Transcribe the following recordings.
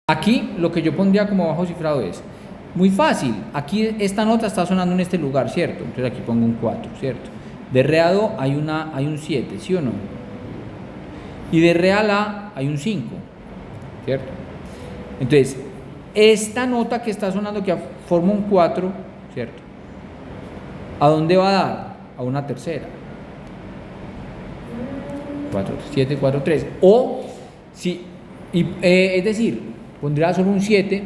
Aquí lo que yo pondría como bajo cifrado es muy fácil. Aquí esta nota está sonando en este lugar, ¿cierto? Entonces aquí pongo un 4, ¿cierto? De re a do hay un 7, ¿sí o no? Y de re a la hay un 5, ¿cierto? Entonces, esta nota que está sonando que forma un 4, ¿cierto? ¿A dónde va a dar? A una tercera. 4, 7, 4, 3. O, si, es decir, pondría solo un 7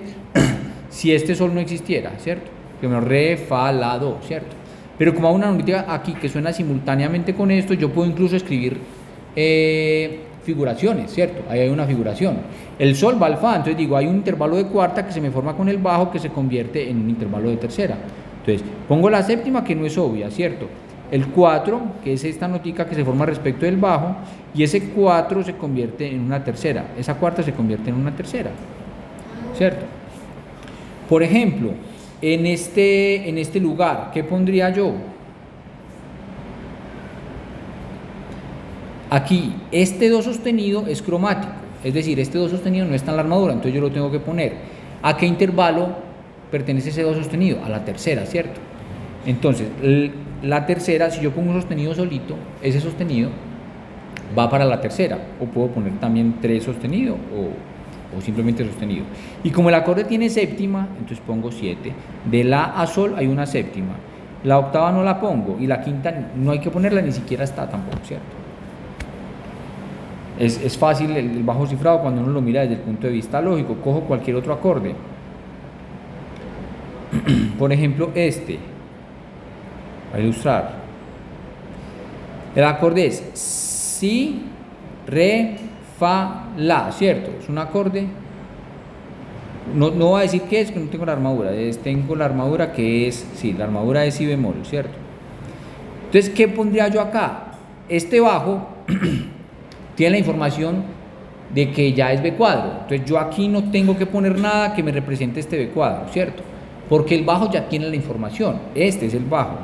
si este sol no existiera, ¿cierto? Primero re, fa, la, do, ¿cierto? Pero como hay una notita aquí que suena simultáneamente con esto, yo puedo incluso escribir figuraciones, ¿cierto? Ahí hay una figuración. El sol va al fa, entonces digo, hay un intervalo de cuarta que se me forma con el bajo que se convierte en un intervalo de tercera. Entonces, pongo la séptima que no es obvia, ¿cierto? El 4, que es esta notica que se forma respecto del bajo, y ese 4 se convierte en una tercera. Esa cuarta se convierte en una tercera, ¿cierto? Por ejemplo, en este lugar, ¿qué pondría yo? Aquí, este do sostenido es cromático, es decir, este do sostenido no está en la armadura, entonces yo lo tengo que poner. ¿A qué intervalo pertenece ese do sostenido? A la tercera, ¿cierto? Entonces, la tercera, si yo pongo un sostenido solito, ese sostenido va para la tercera, o puedo poner también 3 sostenido o simplemente sostenido. Y como el acorde tiene séptima, entonces pongo 7. De la a sol hay una séptima. La octava no la pongo y la quinta no hay que ponerla, ni siquiera está tampoco, ¿cierto? Es fácil el bajo cifrado cuando uno lo mira desde el punto de vista lógico. Cojo cualquier otro acorde. Por ejemplo, para ilustrar. El acorde es si, re, fa, la, ¿cierto? Es un acorde. No voy a decir qué es, que no tengo la armadura. Tengo la armadura que es, sí, la armadura es si bemol, ¿cierto? Entonces, ¿qué pondría yo acá? Este bajo tiene la información de que ya es B cuadro. Entonces, yo aquí no tengo que poner nada que me represente este B cuadro, ¿cierto? Porque el bajo ya tiene la información. Este es el bajo.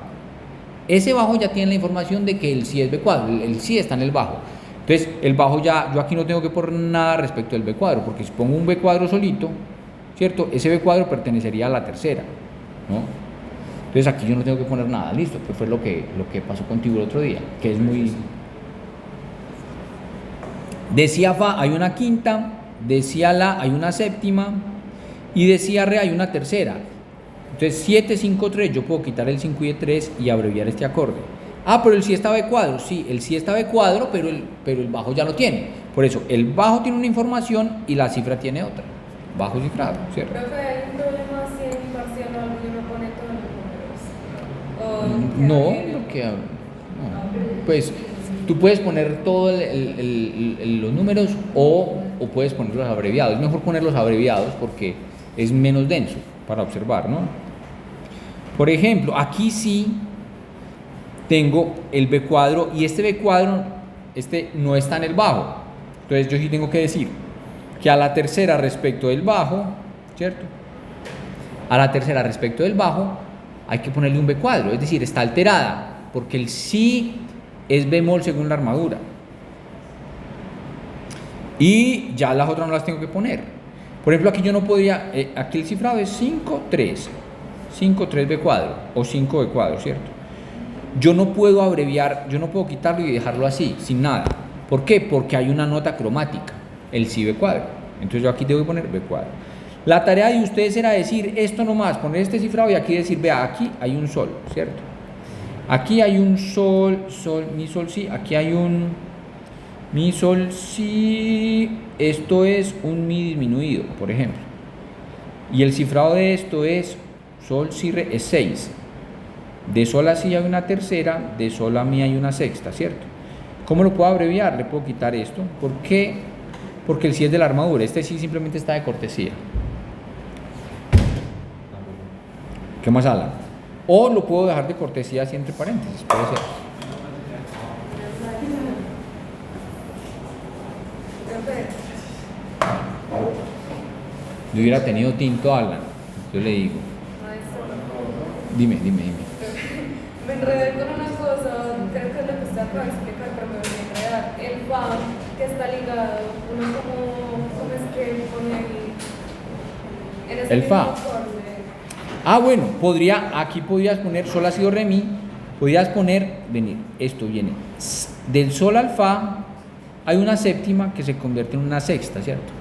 Ese bajo ya tiene la información de que el sí es B cuadro, el sí está en el bajo. Entonces, el bajo ya, yo aquí no tengo que poner nada respecto del B cuadro, porque si pongo un B cuadro solito, ¿cierto? Ese B cuadro pertenecería a la tercera, ¿no? Entonces, aquí yo no tengo que poner nada, listo, que fue lo que pasó contigo el otro día, que es muy... Decía fa hay una quinta, decía la hay una séptima, y decía re hay una tercera. Entonces 7, 5, 3, yo puedo quitar el 5 y el 3 y abreviar este acorde. Ah, pero el si está B cuadro, sí, el si está B cuadro, pero el bajo ya lo tiene. Por eso, el bajo tiene una información y la cifra tiene otra. Bajo cifrado, ¿cierto? Profe, ¿hay un problema si en parcial o algo y uno pone todos los números? No, pues tú puedes poner todos los números o puedes ponerlos abreviados. Es mejor ponerlos abreviados porque es menos denso para observar, ¿no? Por ejemplo, aquí sí tengo el B cuadro y este B cuadro, no está en el bajo. Entonces yo sí tengo que decir que a la tercera respecto del bajo, ¿cierto? A la tercera respecto del bajo hay que ponerle un B cuadro, es decir, está alterada, porque el sí es bemol según la armadura. Y ya las otras no las tengo que poner. Por ejemplo, aquí yo no podría, aquí el cifrado es 5, 3. 5, 3 B cuadro o 5 B cuadro, ¿cierto? Yo no puedo abreviar, yo no puedo quitarlo y dejarlo así, sin nada. ¿Por qué? Porque hay una nota cromática, el si B cuadro. Entonces yo aquí tengo que poner B cuadro. La tarea de ustedes era decir esto nomás, poner este cifrado y aquí decir, vea, aquí hay un sol, ¿cierto? Aquí hay un sol, mi, sol, si. Aquí hay un mi, sol, si. Esto es un mi disminuido, por ejemplo. Y el cifrado de esto es sol, si, re, es 6. De sol a si hay una tercera, de sol a mi hay una sexta, ¿cierto? ¿Cómo lo puedo abreviar? Le puedo quitar esto. ¿Por qué? Porque el si es de la armadura. Este sí simplemente está de cortesía. ¿Qué más habla? O lo puedo dejar de cortesía así entre paréntesis, puede ser. Yo hubiera tenido tinto, Alan. Yo le digo. Dime. Me enredé con una cosa, creo que es lo que usted acaba de explicar, pero me voy a enredar. El fa que está ligado, uno como es que pone ahí En ese el mismo fa. acorde. Ah, bueno, aquí podrías poner sol, la, si, do, re, mi. Podrías poner, esto viene del sol al fa, hay una séptima que se convierte en una sexta, ¿cierto?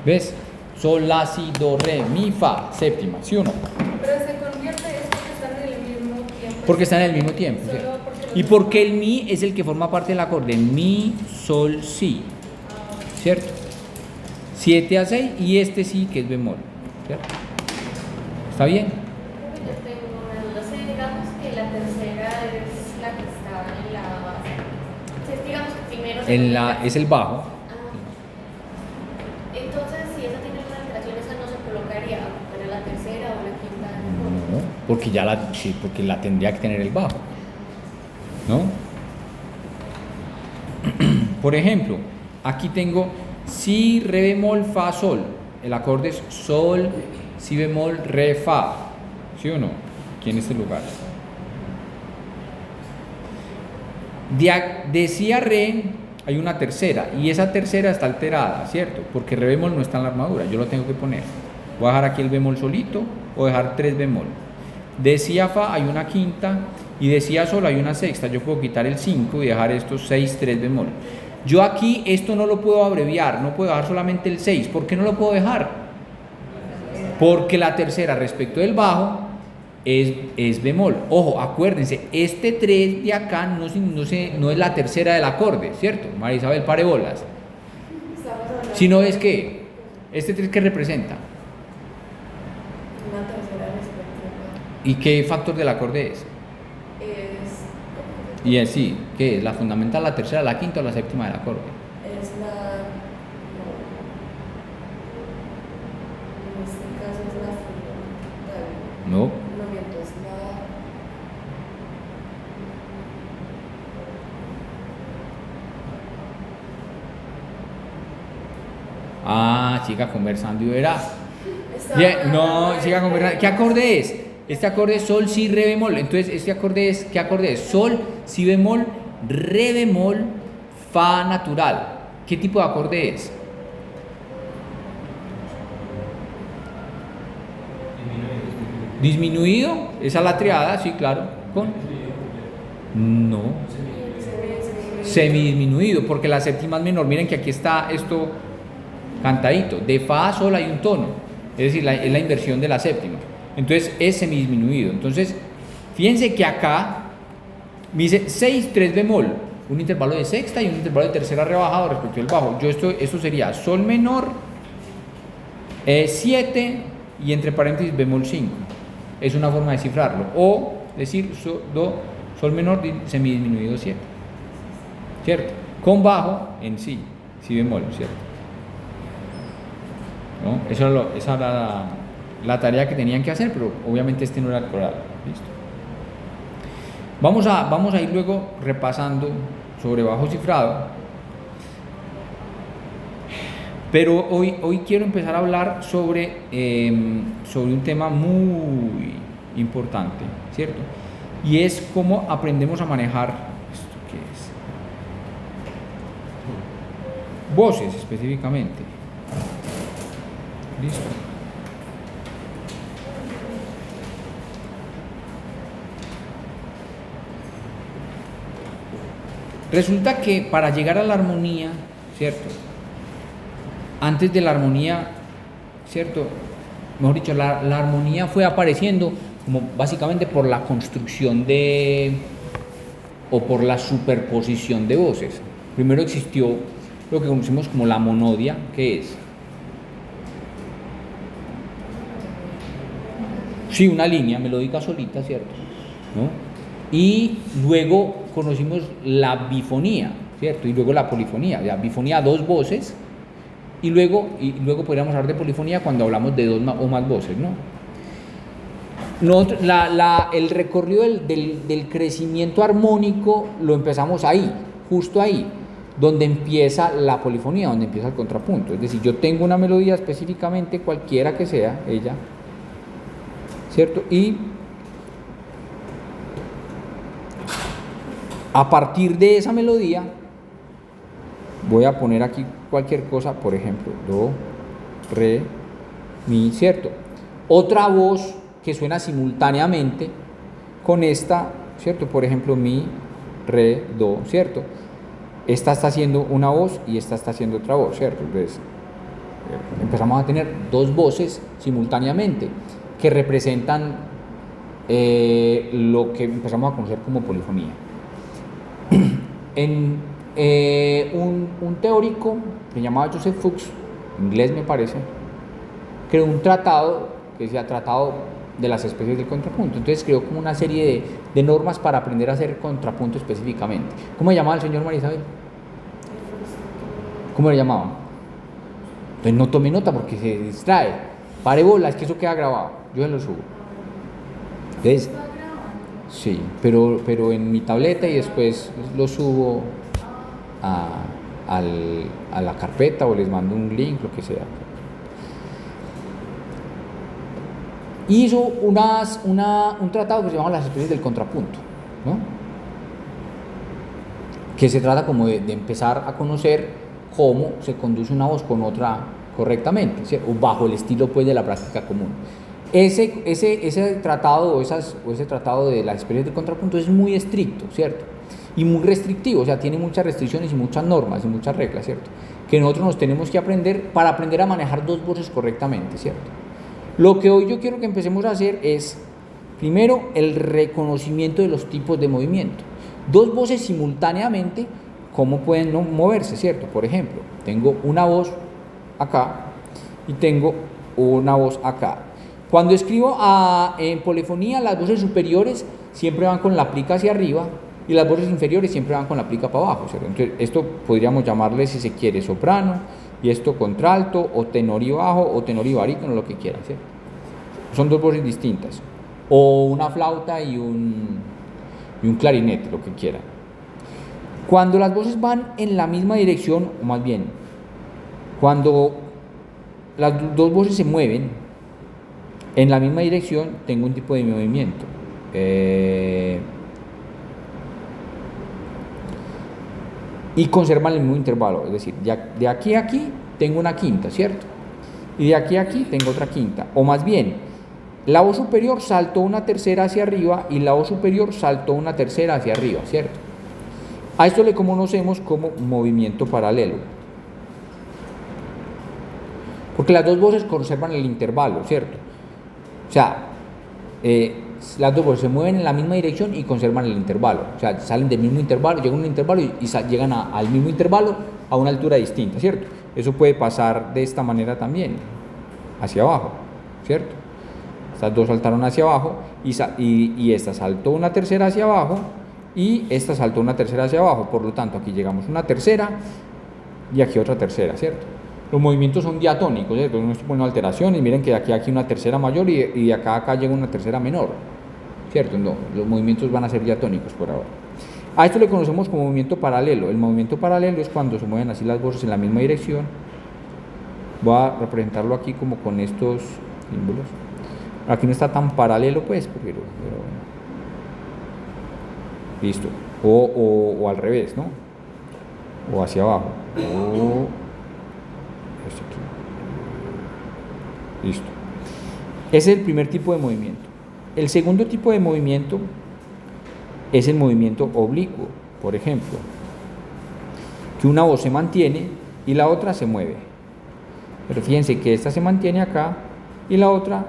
¿Ves? Sol, la, si, do, re, mi, fa, séptima, ¿sí o no? Pero se convierte es porque están en el mismo tiempo. Porque están en el mismo tiempo, Solo ¿cierto? porque Y porque el mi es el que forma parte del acorde mi, sol, si, ¿cierto? 7 a 6 y este sí que es bemol, ¿cierto? ¿Está bien? Yo tengo una duda. Si digamos que la tercera es la que está en la base. Si digamos que primero Es el bajo. Entonces, si esa tiene una alteración, esa no se colocaría para la tercera o la quinta de acorde. No, porque la tendría que tener el bajo, ¿no? Por ejemplo, aquí tengo si, re bemol, fa, sol. El acorde es sol, si bemol, re, fa. ¿Sí o no? Aquí en este lugar. De si a re hay una tercera y esa tercera está alterada, ¿cierto? Porque re bemol no está en la armadura, yo lo tengo que poner. Voy a dejar aquí el bemol solito o dejar 3 bemol. De si a fa hay una quinta y de si a sol hay una sexta. Yo puedo quitar el 5 y dejar estos 6, 3 bemol. Yo aquí esto no lo puedo abreviar, no puedo dejar solamente el 6. ¿Por qué no lo puedo dejar? Porque la tercera respecto del bajo es bemol. Ojo, acuérdense, este 3 de acá no es la tercera del acorde, ¿cierto? María Isabel, pare bolas. Sino es que, este 3 que representa. Una tercera respectiva. ¿Y qué factor del acorde es? Y es sí, ¿qué es? ¿La fundamental, la tercera, la quinta o la séptima del acorde? Es la. No. En este caso es la fundamental. No. No, miento, es la. Ah, siga conversando y verá. Estaba Bien, no, hablando siga de- conversando. ¿Qué acorde es? Este acorde es sol, si, re bemol. Entonces, este acorde es, ¿qué acorde es? Sol, si bemol, re bemol, fa natural. ¿Qué tipo de acorde es? Disminuido, esa es la triada, sí, claro. ¿Con? No. Semidisminuido, porque la séptima es menor. Miren que aquí está esto cantadito. De fa a sol hay un tono, es decir, es la inversión de la séptima. Entonces es semidisminuido. Entonces, fíjense que acá me dice 6, 3 bemol, un intervalo de sexta y un intervalo de tercera rebajado respecto al bajo. Esto sería sol menor, 7 y entre paréntesis bemol 5. Es una forma de cifrarlo. O decir sol menor semidisminuido 7. ¿Cierto? Con bajo en si bemol, ¿cierto? ¿No? Esa era la tarea que tenían que hacer, pero obviamente este no era el coral. ¿Listo? Vamos a ir luego repasando sobre bajo cifrado, pero hoy quiero empezar a hablar sobre un tema muy importante, ¿cierto? Y es cómo aprendemos a manejar esto que es voces específicamente. ¿Listo? Resulta que para llegar a la armonía, ¿cierto? Antes de la armonía, ¿cierto? Mejor dicho, la armonía fue apareciendo como básicamente por la construcción o por la superposición de voces. Primero existió lo que conocemos como la monodia, que es sí, una línea melódica solita, ¿cierto? ¿No? Y luego conocimos la bifonía, ¿cierto? Y luego la polifonía, la bifonía, 2 voces, y luego podríamos hablar de polifonía cuando hablamos de 2 o más voces, ¿no? El recorrido del crecimiento armónico lo empezamos ahí, justo ahí, donde empieza la polifonía, donde empieza el contrapunto. Es decir, yo tengo una melodía específicamente, cualquiera que sea ella, ¿cierto? Y a partir de esa melodía voy a poner aquí cualquier cosa, por ejemplo, do, re, mi, ¿cierto? Otra voz que suena simultáneamente con esta, ¿cierto? Por ejemplo, mi, re, do, ¿cierto? Esta está haciendo una voz y esta está haciendo otra voz, ¿cierto? Entonces, empezamos a tener dos voces simultáneamente que representan lo que empezamos a conocer como polifonía. En un teórico que se llamaba Joseph Fuchs, inglés me parece, creó un tratado que decía Tratado de las especies del contrapunto. Entonces creó como una serie de normas para aprender a hacer contrapunto específicamente. ¿Cómo se llamaba el señor María Isabel? ¿Cómo le llamaban? Entonces no tome nota porque se distrae. Pare bola, es que eso queda grabado. Yo se lo subo. Entonces, sí, pero en mi tableta y después lo subo a la carpeta o les mando un link, lo que sea. Hizo un tratado que se llama Las especies del contrapunto, ¿no? Que se trata como de empezar a conocer cómo se conduce una voz con otra correctamente, ¿sí? O bajo el estilo pues de la práctica común. Ese tratado o ese tratado de las especies del contrapunto es muy estricto, ¿cierto? Y muy restrictivo, o sea, tiene muchas restricciones y muchas normas y muchas reglas, ¿cierto? Que nosotros nos tenemos que aprender para aprender a manejar dos voces correctamente, ¿cierto? Lo que hoy yo quiero que empecemos a hacer es, primero, el reconocimiento de los tipos de movimiento. Dos voces simultáneamente, ¿cómo pueden no moverse, cierto? Por ejemplo, tengo una voz acá y tengo una voz acá. Cuando escribo en polifonía, las voces superiores siempre van con la plica hacia arriba y las voces inferiores siempre van con la plica para abajo, ¿cierto? Entonces, esto podríamos llamarle, si se quiere, soprano, y esto contralto, o tenor y bajo, o tenor y barítono, lo que quieran, ¿cierto? Son dos voces distintas. O una flauta y un clarinete, lo que quieran. Cuando las voces van en la misma dirección, o más bien, cuando las dos voces se mueven en la misma dirección, tengo un tipo de movimiento. Y conservan el mismo intervalo, es decir, de aquí a aquí tengo una quinta, ¿cierto? Y de aquí a aquí tengo otra quinta, o más bien, la voz superior saltó una tercera hacia arriba y la voz superior saltó una tercera hacia arriba, ¿cierto? A esto le conocemos como movimiento paralelo, porque las dos voces conservan el intervalo, ¿cierto? O sea, las dos voces se mueven en la misma dirección y conservan el intervalo, o sea, salen del mismo intervalo, llegan a un intervalo y llegan al mismo intervalo a una altura distinta, ¿cierto? Eso puede pasar de esta manera también, hacia abajo, ¿cierto? Estas dos saltaron hacia abajo y esta saltó una tercera hacia abajo y esta saltó una tercera hacia abajo, por lo tanto aquí llegamos una tercera y aquí otra tercera, ¿cierto? Los movimientos son diatónicos, ¿cierto? No estoy poniendo alteraciones, miren que de aquí a aquí una tercera mayor y de acá a acá llega una tercera menor, ¿cierto? No, los movimientos van a ser diatónicos por ahora. A esto le conocemos como movimiento paralelo. El movimiento paralelo es cuando se mueven así las voces en la misma dirección. Voy a representarlo aquí como con estos símbolos. Aquí no está tan paralelo pues, pero listo. O al revés, ¿no? O hacia abajo. O esto aquí. Listo. Ese es el primer tipo de movimiento. El segundo tipo de movimiento es el movimiento oblicuo, por ejemplo, que una voz se mantiene y la otra se mueve. Pero fíjense que esta se mantiene acá y la otra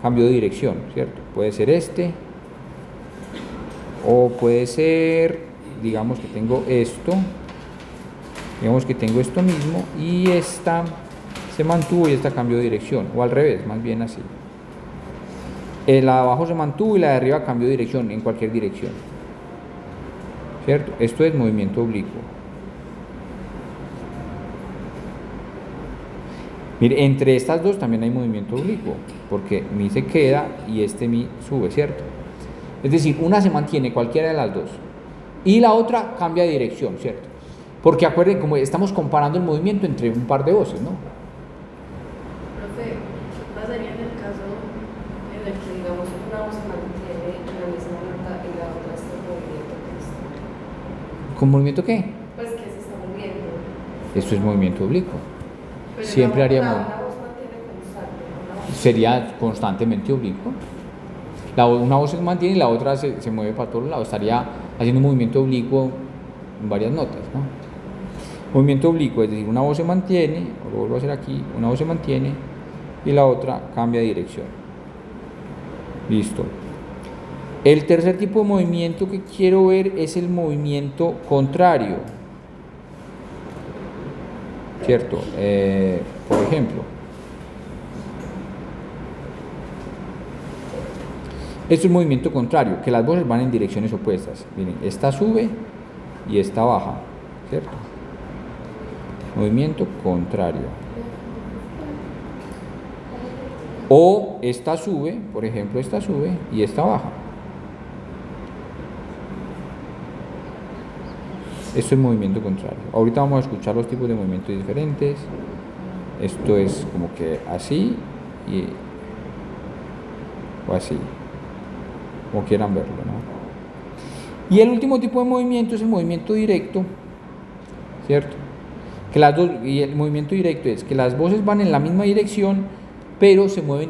cambió de dirección, ¿cierto? Puede ser este, o puede ser, digamos que tengo esto mismo y esta se mantuvo y esta cambió de dirección, o al revés, más bien así. La de abajo se mantuvo y la de arriba cambió de dirección, en cualquier dirección, ¿cierto? Esto es movimiento oblicuo. Mire, entre estas dos también hay movimiento oblicuo, porque mi se queda y este mi sube, ¿cierto? Es decir, una se mantiene, cualquiera de las dos, y la otra cambia de dirección, ¿cierto? Porque acuerden, como estamos comparando el movimiento entre un par de voces, ¿no? Profe, ¿qué pasaría en el caso en el que, digamos, una voz se mantiene en la misma nota y la otra está en movimiento que está? ¿Con movimiento qué? Pues que se está moviendo. Esto es movimiento oblicuo. Pero Siempre haríamos. la voz mantiene constante sería constantemente oblicua. Una voz se mantiene y la otra se mueve para todos lados. Estaría haciendo un movimiento oblicuo en varias notas, ¿no? Movimiento oblicuo, es decir, una voz se mantiene, lo vuelvo a hacer aquí, una voz se mantiene y la otra cambia de dirección. Listo. El tercer tipo de movimiento que quiero ver es el movimiento contrario. ¿Cierto? Por ejemplo, esto es un movimiento contrario, que las voces van en direcciones opuestas. Miren, esta sube y esta baja, ¿cierto? Movimiento contrario. O esta sube, por ejemplo, esta sube y esta baja. Esto es movimiento contrario. Ahorita vamos a escuchar los tipos de movimientos diferentes. Esto es como que así o así, como quieran verlo, ¿no? Y el último tipo de movimiento es el movimiento directo, ¿cierto? Y el movimiento directo es que las voces van en la misma dirección, pero se mueven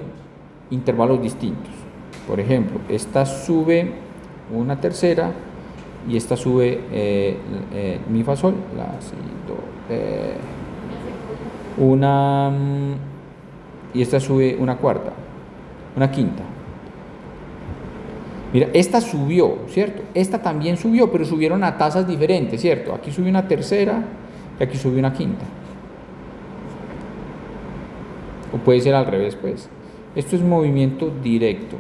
intervalos distintos. Por ejemplo, esta sube una tercera y esta sube mi fa sol, la si do, una y esta sube una cuarta, una quinta. Mira, esta subió, ¿cierto? Esta también subió, pero subieron a tasas diferentes, ¿cierto? Aquí subió una tercera y aquí subió una quinta. O puede ser al revés, pues. Esto es movimiento directo.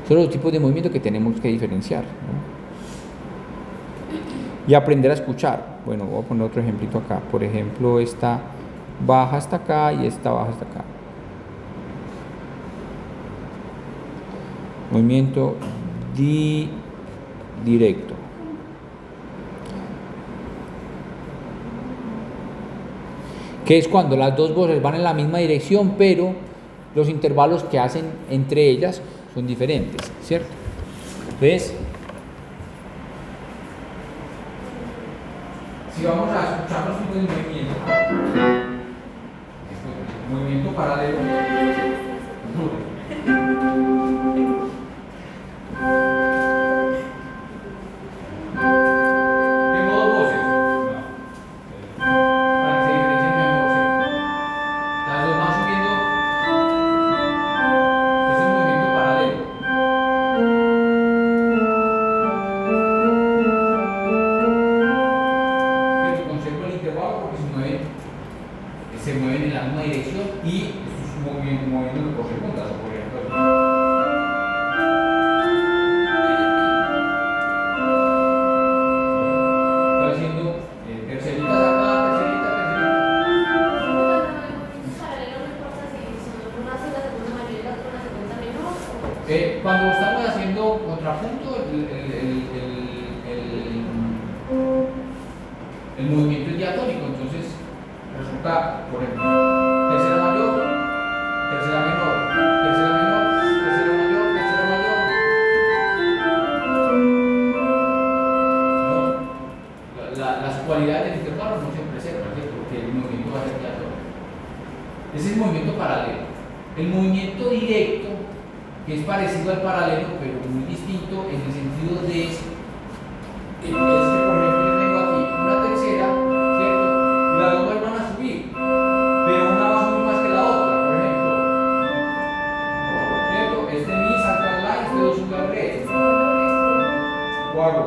Son los tipos de movimiento que tenemos que diferenciar, ¿no? Y aprender a escuchar. Bueno, voy a poner otro ejemplito acá. Por ejemplo, esta baja hasta acá y esta baja hasta acá. Movimiento directo. Que es cuando las dos voces van en la misma dirección, pero los intervalos que hacen entre ellas son diferentes, ¿cierto? ¿Ves? Si vamos a escuchar los tipos de movimiento, movimiento paralelo. Tengo dos voces. Para que se diferencien mejor, ¿cierto? Las dos van subiendo. Ese es movimiento paralelo. Pero conservo el intervalo porque se mueven en la misma dirección y esto es un movimiento por segundas, por ejemplo. Cuando estamos haciendo contrapunto, el movimiento es diatónico, entonces resulta, por ejemplo, tercera mayor, tercera menor, tercera menor, tercera mayor, tercera mayor. No, las cualidades del intervalo no se preservan, ¿sí? Porque el movimiento va a ser diatónico. Ese es el movimiento paralelo. El movimiento directo, que es parecido al paralelo, pero muy distinto en el sentido de es que, por ejemplo, yo tengo aquí una tercera, ¿cierto? Y las dos van a subir, pero una va a subir más que la otra, por ejemplo, ¿cierto? Este mi salta al la, este do sube al re. O hago.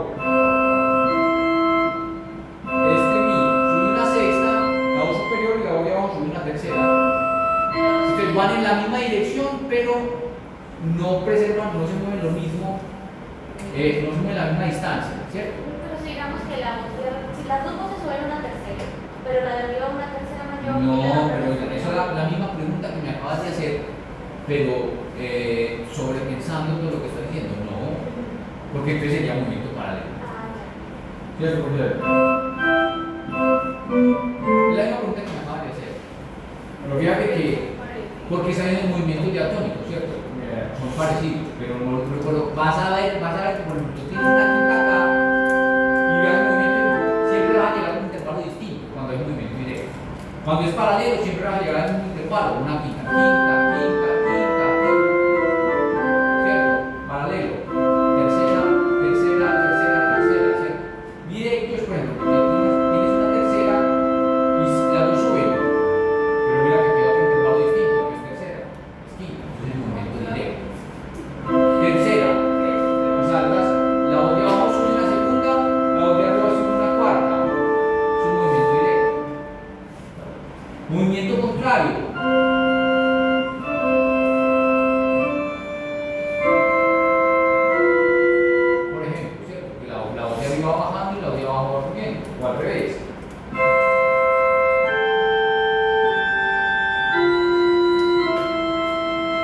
Este mi sube una sexta, la voz superior y la voz de abajo sube una tercera. Entonces van en la misma dirección, pero no preservan, no se mueven lo mismo, no se mueven la misma distancia, ¿cierto? Pero si digamos que si las dos voces suben una tercera, pero la de arriba una tercera mayor. No, pero eso es la misma pregunta que me acabas de hacer, pero sobrepensando todo lo que estás diciendo, no, porque entonces sería movimiento paralelo. ¿Cierto? Porque es la misma pregunta que me acabas de hacer, pero fíjate que, porque salen en movimientos diatónicos, ¿cierto? Son parecidos, pero no lo recuerdo. Vas a ver que por ejemplo tú tienes una quinta acá y veas el movimiento, siempre vas a llegar a un intervalo distinto cuando hay un movimiento directo. Cuando es paralelo, siempre vas a llegar a un intervalo palo, una quinta, quinta, quinta, quinta, quinta, ¿cierto? Paralelo, tercera, tercera, tercera, tercera, ¿cierto? Directos, por ejemplo, tienes una tercera y las dos suben, pero mira que queda otro intervalo distinto, no es tercera, es quinta, es el movimiento directo. Tercera, y saltas, la voz de abajo sube una segunda, la voz de arriba sube una cuarta, es un movimiento directo. Movimiento contrario. Por ejemplo, ¿cierto? Que la voz de arriba va bajando y la voz de abajo va subiendo, o al revés.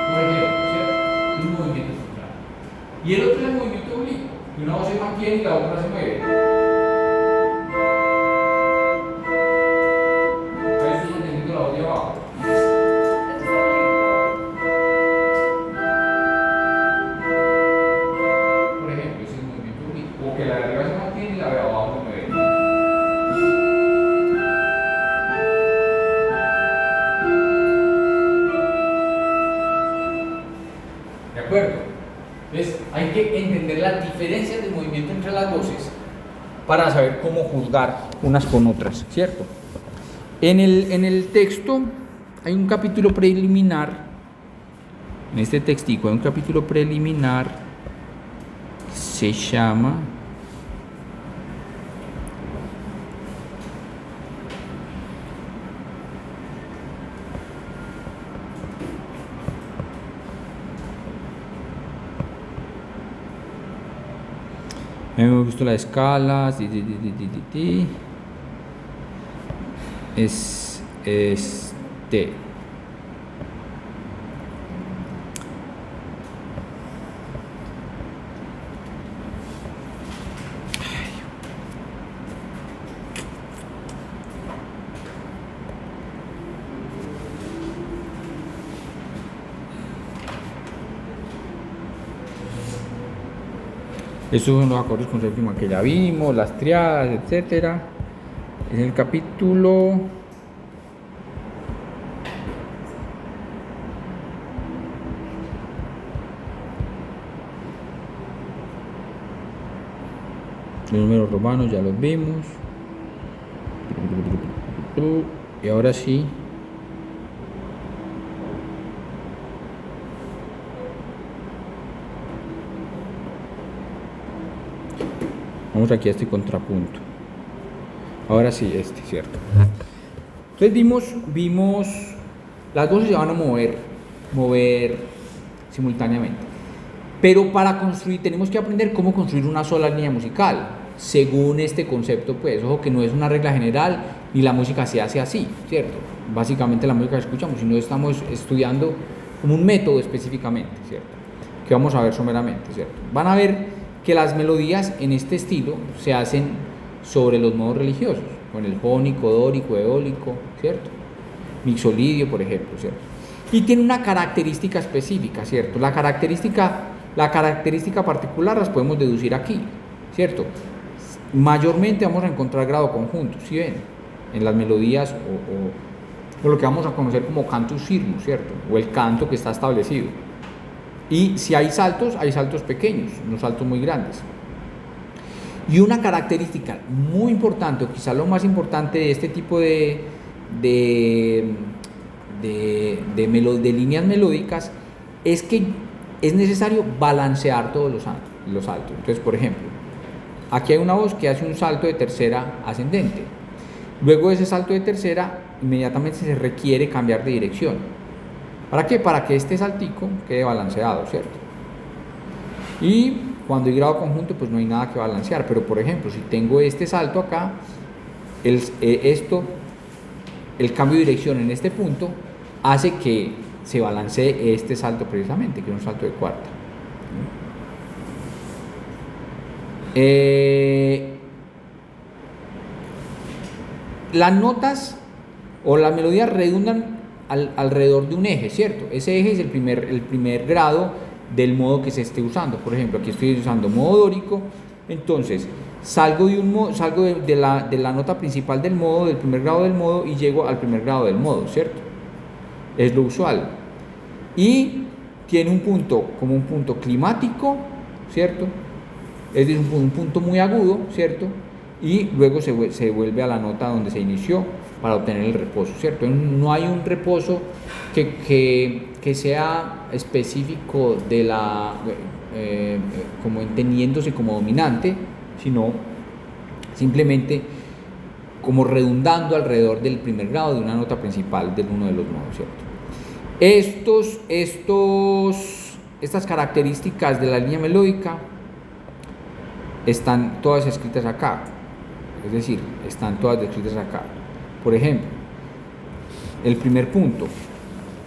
Por ejemplo, ¿cierto? Es un movimiento contrario. Y el otro es el movimiento oblicuo, que una voz se mantiene y la otra se mueve. Ahí estoy entendiendo la voz de abajo. Por ejemplo, ese es el movimiento oblicuo. O que la de arriba se mantiene y la de abajo se mueve. ¿De acuerdo? Entonces, hay que entender las diferencias de movimiento entre las voces para saber cómo juzgar unas con otras, ¿cierto? En el texto hay un capítulo preliminar, en este textico hay un capítulo preliminar, se llama a mí me gusta las escalas, es este. Estos son los acordes con séptima que ya vimos, las triadas, etcétera. Es el capítulo los números romanos, ya los vimos. Y ahora sí. Vamos aquí a este contrapunto. Ahora sí, este, ¿cierto? Entonces vimos, las voces se van a mover simultáneamente. Pero para construir, tenemos que aprender cómo construir una sola línea musical, según este concepto, pues, ojo que no es una regla general, ni la música se hace así, ¿cierto? Básicamente la música que escuchamos, si no estamos estudiando como un método específicamente, ¿cierto? Que vamos a ver someramente, ¿cierto? Van a ver que las melodías en este estilo se hacen sobre los modos religiosos, con el jónico, dórico, eólico, ¿cierto? Mixolidio, por ejemplo, ¿cierto? Y tiene una característica específica, ¿cierto? La característica particular las podemos deducir aquí, ¿cierto? Mayormente vamos a encontrar grado conjunto, ¿sí ven? En las melodías o lo que vamos a conocer como cantus firmus, ¿cierto? O el canto que está establecido. Y si hay saltos pequeños, no saltos muy grandes. Y una característica muy importante, o quizá lo más importante de este tipo de líneas melódicas, es que es necesario balancear todos los saltos. Entonces, por ejemplo, aquí hay una voz que hace un salto de tercera ascendente. Luego de ese salto de tercera, inmediatamente se requiere cambiar de dirección. ¿Para qué? Para que este saltico quede balanceado, ¿cierto? Y cuando hay grado conjunto, pues no hay nada que balancear. Pero, por ejemplo, si tengo este salto acá, el cambio de dirección en este punto hace que se balancee este salto precisamente, que es un salto de cuarta. Las notas o las melodías redundan alrededor de un eje, ¿cierto? Ese eje es el primer grado del modo que se esté usando. Por ejemplo, aquí estoy usando modo dórico, entonces salgo de la nota principal del modo, del primer grado del modo, y llego al primer grado del modo, ¿cierto? es lo usual. Y tiene un punto como un punto climático, ¿cierto? Es decir, un punto muy agudo, ¿cierto? Y luego se vuelve a la nota donde se inició para obtener el reposo, ¿cierto? No hay un reposo que sea específico de la, como entendiéndose como dominante, sino simplemente como redundando alrededor del primer grado de una nota principal de uno de los modos, ¿cierto? Estas características de la línea melódica están todas escritas acá, es decir, están todas descritas acá. Por ejemplo, el primer punto,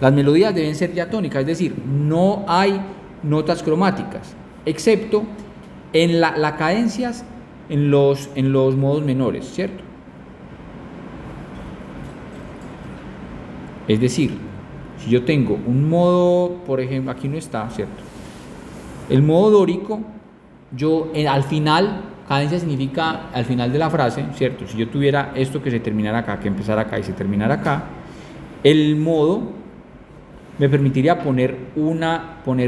las melodías deben ser diatónicas, es decir, no hay notas cromáticas, excepto en las cadencias en los modos menores, ¿cierto? Es decir, si yo tengo un modo, por ejemplo, aquí no está, ¿cierto? El modo dórico, al final, cadencia significa al final de la frase, ¿cierto? Si yo tuviera esto que se terminara acá, que empezara acá y se terminara acá, el modo me permitiría poner,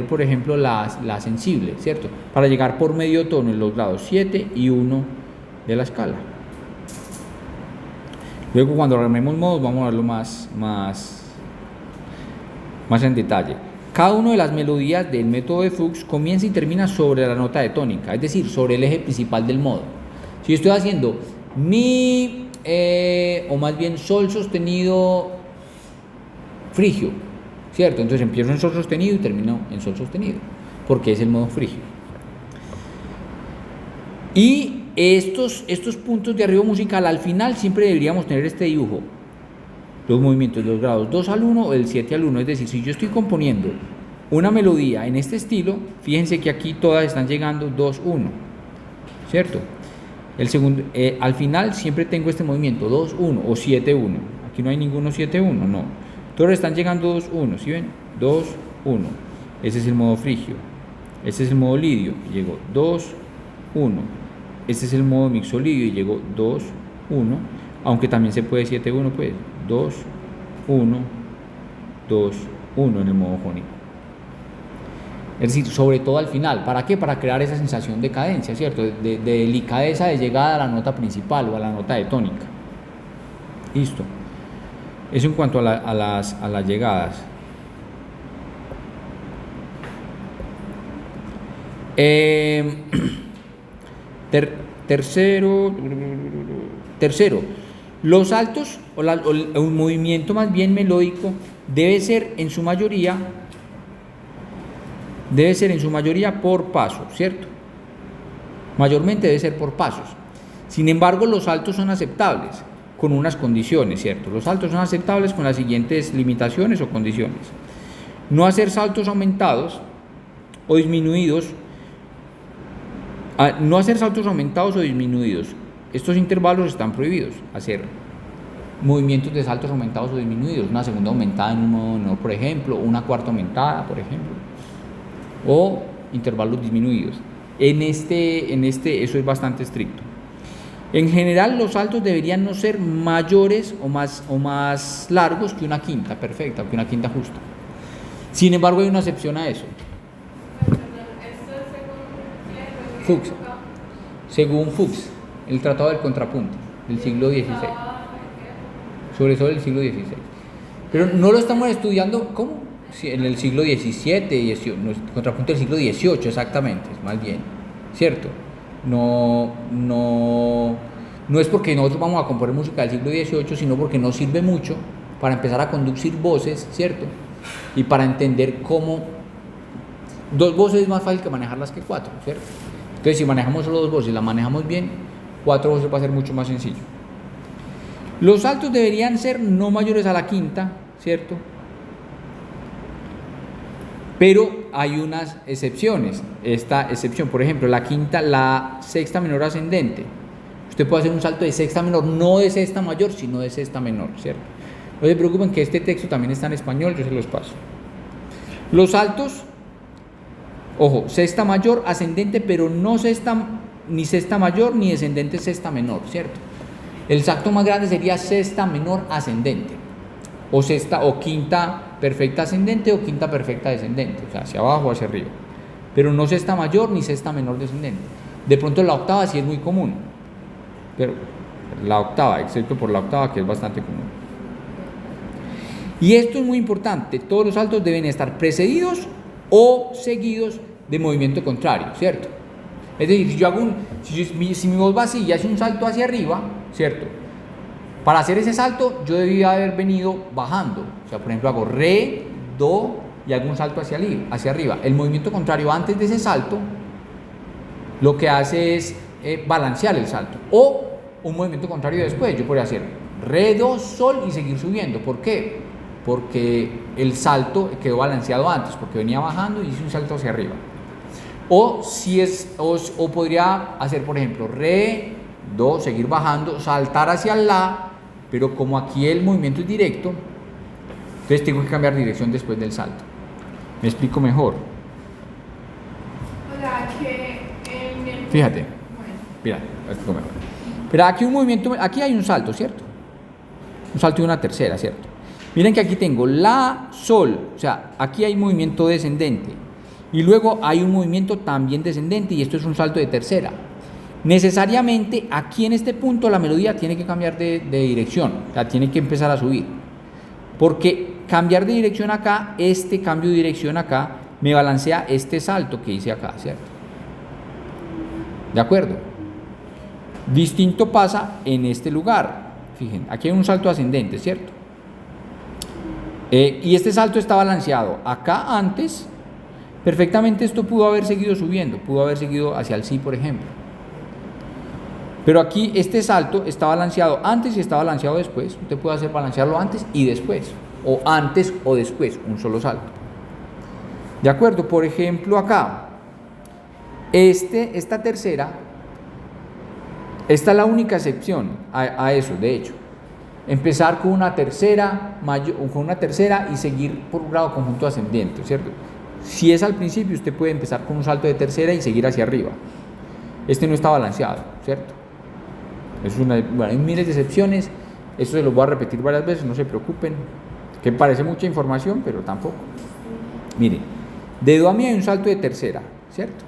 por ejemplo, la sensible, ¿cierto? Para llegar por medio tono en los grados 7 y 1 de la escala. Luego, cuando armemos modos, vamos a verlo más en detalle. Cada una de las melodías del método de Fuchs comienza y termina sobre la nota de tónica, es decir, sobre el eje principal del modo. Si yo estoy haciendo mi, o más bien sol sostenido frigio, ¿cierto? Entonces empiezo en sol sostenido y termino en sol sostenido, porque es el modo frigio. Y estos puntos de arreglo musical, al final siempre deberíamos tener este dibujo. Los movimientos de los grados 2 al 1 o del 7 al 1, es decir, si yo estoy componiendo una melodía en este estilo, fíjense que aquí todas están llegando 2, 1, ¿cierto? El segundo, al final siempre tengo este movimiento 2, 1 o 7, 1, aquí no hay ninguno 7, 1, no, todos están llegando 2, 1, ¿sí ven? 2, 1, ese es el modo frigio, este es el modo lidio, y llego 2, 1, este es el modo mixolidio y llego 2, 1, aunque también se puede 7, 1, pues 2, 1, 2, 1 en el modo jónico. Es decir, sobre todo al final. ¿Para qué? Para crear esa sensación de cadencia, ¿cierto? De delicadeza de llegada a la nota principal o a la nota de tónica. Listo. Eso en cuanto a las llegadas. Tercero, los altos o un movimiento más bien melódico debe ser en su mayoría por pasos, ¿cierto? Mayormente debe ser por pasos. Sin embargo, los altos son aceptables con unas condiciones, ¿cierto? Los altos son aceptables con las siguientes limitaciones o condiciones: no hacer saltos aumentados o disminuidos. No hacer saltos aumentados o disminuidos. Estos intervalos están prohibidos. Hacer movimientos de saltos aumentados o disminuidos, una segunda aumentada en un modo menor, por ejemplo, una cuarta aumentada, por ejemplo, o intervalos disminuidos. En este eso es bastante estricto. En general, los saltos deberían no ser mayores o más largos que una quinta perfecta o que una quinta justa. Sin embargo, hay una excepción a eso. Fuchs, según Fuchs, el Tratado del Contrapunto del siglo XVI, sobre todo del siglo XVI. Pero no lo estamos estudiando, ¿cómo? Sí, en el siglo XVII, el contrapunto del siglo XVIII, exactamente, más bien, ¿cierto? No es porque nosotros vamos a componer música del siglo XVIII, sino porque nos sirve mucho para empezar a conducir voces, ¿cierto? Y para entender cómo 2 voces es más fácil que manejarlas que 4, ¿cierto? Entonces, si manejamos solo 2 voces y las manejamos bien, 4 voces va a ser mucho más sencillo. Los saltos deberían ser no mayores a la quinta, ¿cierto? Pero hay unas excepciones. Esta excepción, por ejemplo, la sexta menor ascendente. Usted puede hacer un salto de sexta menor, no de sexta mayor, sino de sexta menor, ¿cierto? No se preocupen que este texto también está en español, yo se los paso. Los saltos, ojo, sexta mayor ascendente, pero no ni sexta mayor ni descendente sexta menor, ¿cierto? El salto más grande sería sexta menor ascendente. o sexta o quinta perfecta ascendente o quinta perfecta descendente, o sea, hacia abajo o hacia arriba, pero no sexta mayor ni sexta menor descendente. De pronto la octava sí es muy común, pero la octava, excepto por la octava, que es bastante común. Y esto es muy importante, todos los saltos deben estar precedidos o seguidos de movimiento contrario, ¿cierto? Es decir, si mi voz va así y hace un salto hacia arriba, ¿cierto? Para hacer ese salto yo debía haber venido bajando, o sea, por ejemplo hago re, do y hago un salto hacia arriba. El movimiento contrario antes de ese salto lo que hace es balancear el salto, o un movimiento contrario después. Yo podría hacer re, do, sol y seguir subiendo. ¿Por qué? Porque el salto quedó balanceado antes, porque venía bajando y hice un salto hacia arriba. O podría hacer, por ejemplo, re, do, seguir bajando, saltar hacia la, pero como aquí el movimiento es directo, entonces tengo que cambiar dirección después del salto. Me explico mejor. O sea, que en el... Fíjate, Bueno, mira, me explico mejor. Pero aquí un movimiento, aquí hay un salto, ¿cierto? Un salto y una tercera, ¿cierto? Miren que aquí tengo la, sol, o sea, aquí hay movimiento descendente. Y luego hay un movimiento también descendente y esto es un salto de tercera. Necesariamente aquí en este punto la melodía tiene que cambiar de dirección, o sea, tiene que empezar a subir. Porque cambiar de dirección acá, este cambio de dirección acá, me balancea este salto que hice acá, ¿cierto? ¿De acuerdo? Distinto pasa en este lugar. Fíjense, aquí hay un salto ascendente, ¿cierto? Y este salto está balanceado acá antes. Perfectamente esto pudo haber seguido subiendo, pudo haber seguido hacia el si, por ejemplo. Pero aquí este salto está balanceado antes y está balanceado después. Usted puede hacer balancearlo antes y después, o antes o después, un solo salto. ¿De acuerdo? Por ejemplo, acá, esta tercera, esta es la única excepción a eso, de hecho. Empezar con una tercera y seguir por un grado conjunto ascendente, ¿cierto? Si es al principio, usted puede empezar con un salto de tercera y seguir hacia arriba. Este no está balanceado, ¿cierto? Bueno, hay miles de excepciones. Esto se lo voy a repetir varias veces, no se preocupen. Que parece mucha información, pero tampoco. Miren, de do a mi hay un salto de tercera, ¿cierto?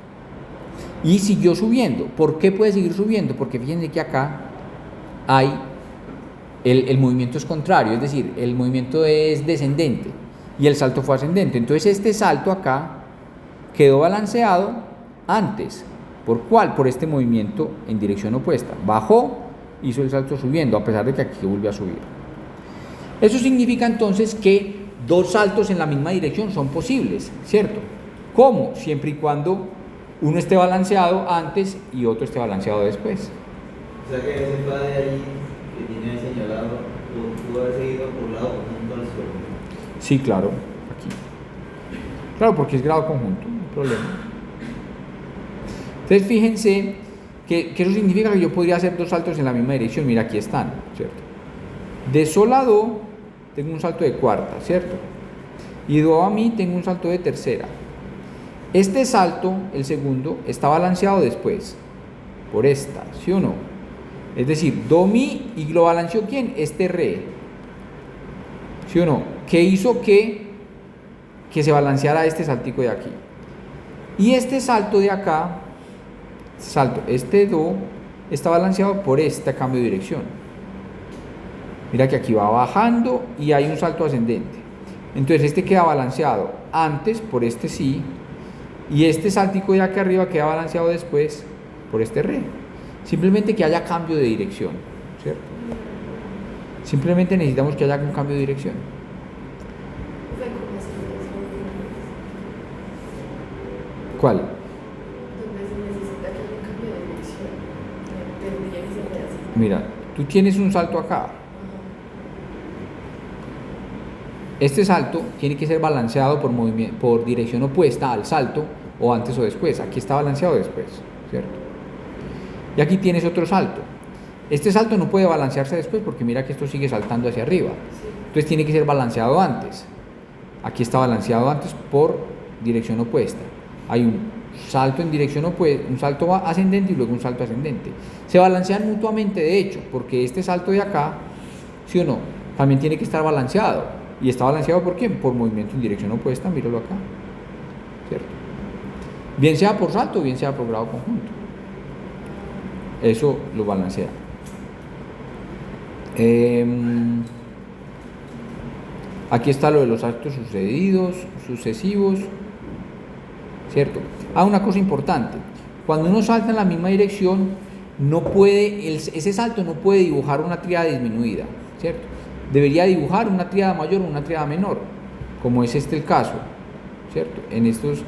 Y siguió subiendo. ¿Por qué puede seguir subiendo? Porque fíjense que acá hay el movimiento es contrario, es decir, el movimiento es descendente y el salto fue ascendente. Entonces este salto acá quedó balanceado antes. ¿Por cuál? Por este movimiento en dirección opuesta. Bajó, hizo el salto subiendo, a pesar de que aquí volvió a subir. Eso significa entonces que dos saltos en la misma dirección son posibles, ¿cierto? ¿Cómo? Siempre y cuando uno esté balanceado antes y otro esté balanceado después. O sea que ese padre ahí que tiene señalado pudo haber seguido por lado conjunto al suelo. Sí, claro, aquí. Claro, porque es grado conjunto, no hay problema. Entonces fíjense que eso significa que yo podría hacer dos saltos en la misma dirección. Mira, aquí están, ¿cierto? De sol a do tengo un salto de cuarta, ¿cierto? Y do a mi tengo un salto de tercera. Este salto, el segundo, está balanceado después, por esta, ¿sí o no? Es decir, do mi y lo balanceó ¿quién? Este re, ¿sí o no? ¿Qué hizo que se balanceara este saltico de aquí? Y este salto de acá, este do, está balanceado por este cambio de dirección. Mira que aquí va bajando y hay un salto ascendente. Entonces este queda balanceado antes por este si, y este saltico de acá arriba queda balanceado después por este re. Simplemente que haya cambio de dirección, ¿cierto? Simplemente necesitamos que haya un cambio de dirección. ¿Cuál? Donde se necesita que haya un cambio de dirección. Tendría que ser así. Mira, tú tienes un salto acá. Este salto tiene que ser balanceado por dirección opuesta al salto, o antes o después. Aquí está balanceado después, ¿cierto? Y aquí tienes otro salto. Este salto no puede balancearse después porque mira que esto sigue saltando hacia arriba. Entonces tiene que ser balanceado antes. Aquí está balanceado antes por dirección opuesta. Hay un salto en dirección opuesta, un salto ascendente y luego un salto ascendente. Se balancean mutuamente, de hecho, porque este salto de acá, ¿sí o no? también tiene que estar balanceado. ¿Y está balanceado por qué? Por movimiento en dirección opuesta, míralo acá, ¿cierto? Bien sea por salto, bien sea por grado conjunto. Eso lo balancea. Aquí está lo de los actos sucesivos, ¿cierto? Una cosa importante, cuando uno salta en la misma dirección, no puede, ese salto no puede dibujar una tríada disminuida, ¿cierto? Debería dibujar una tríada mayor o una tríada menor, como es el caso, ¿cierto? En estos,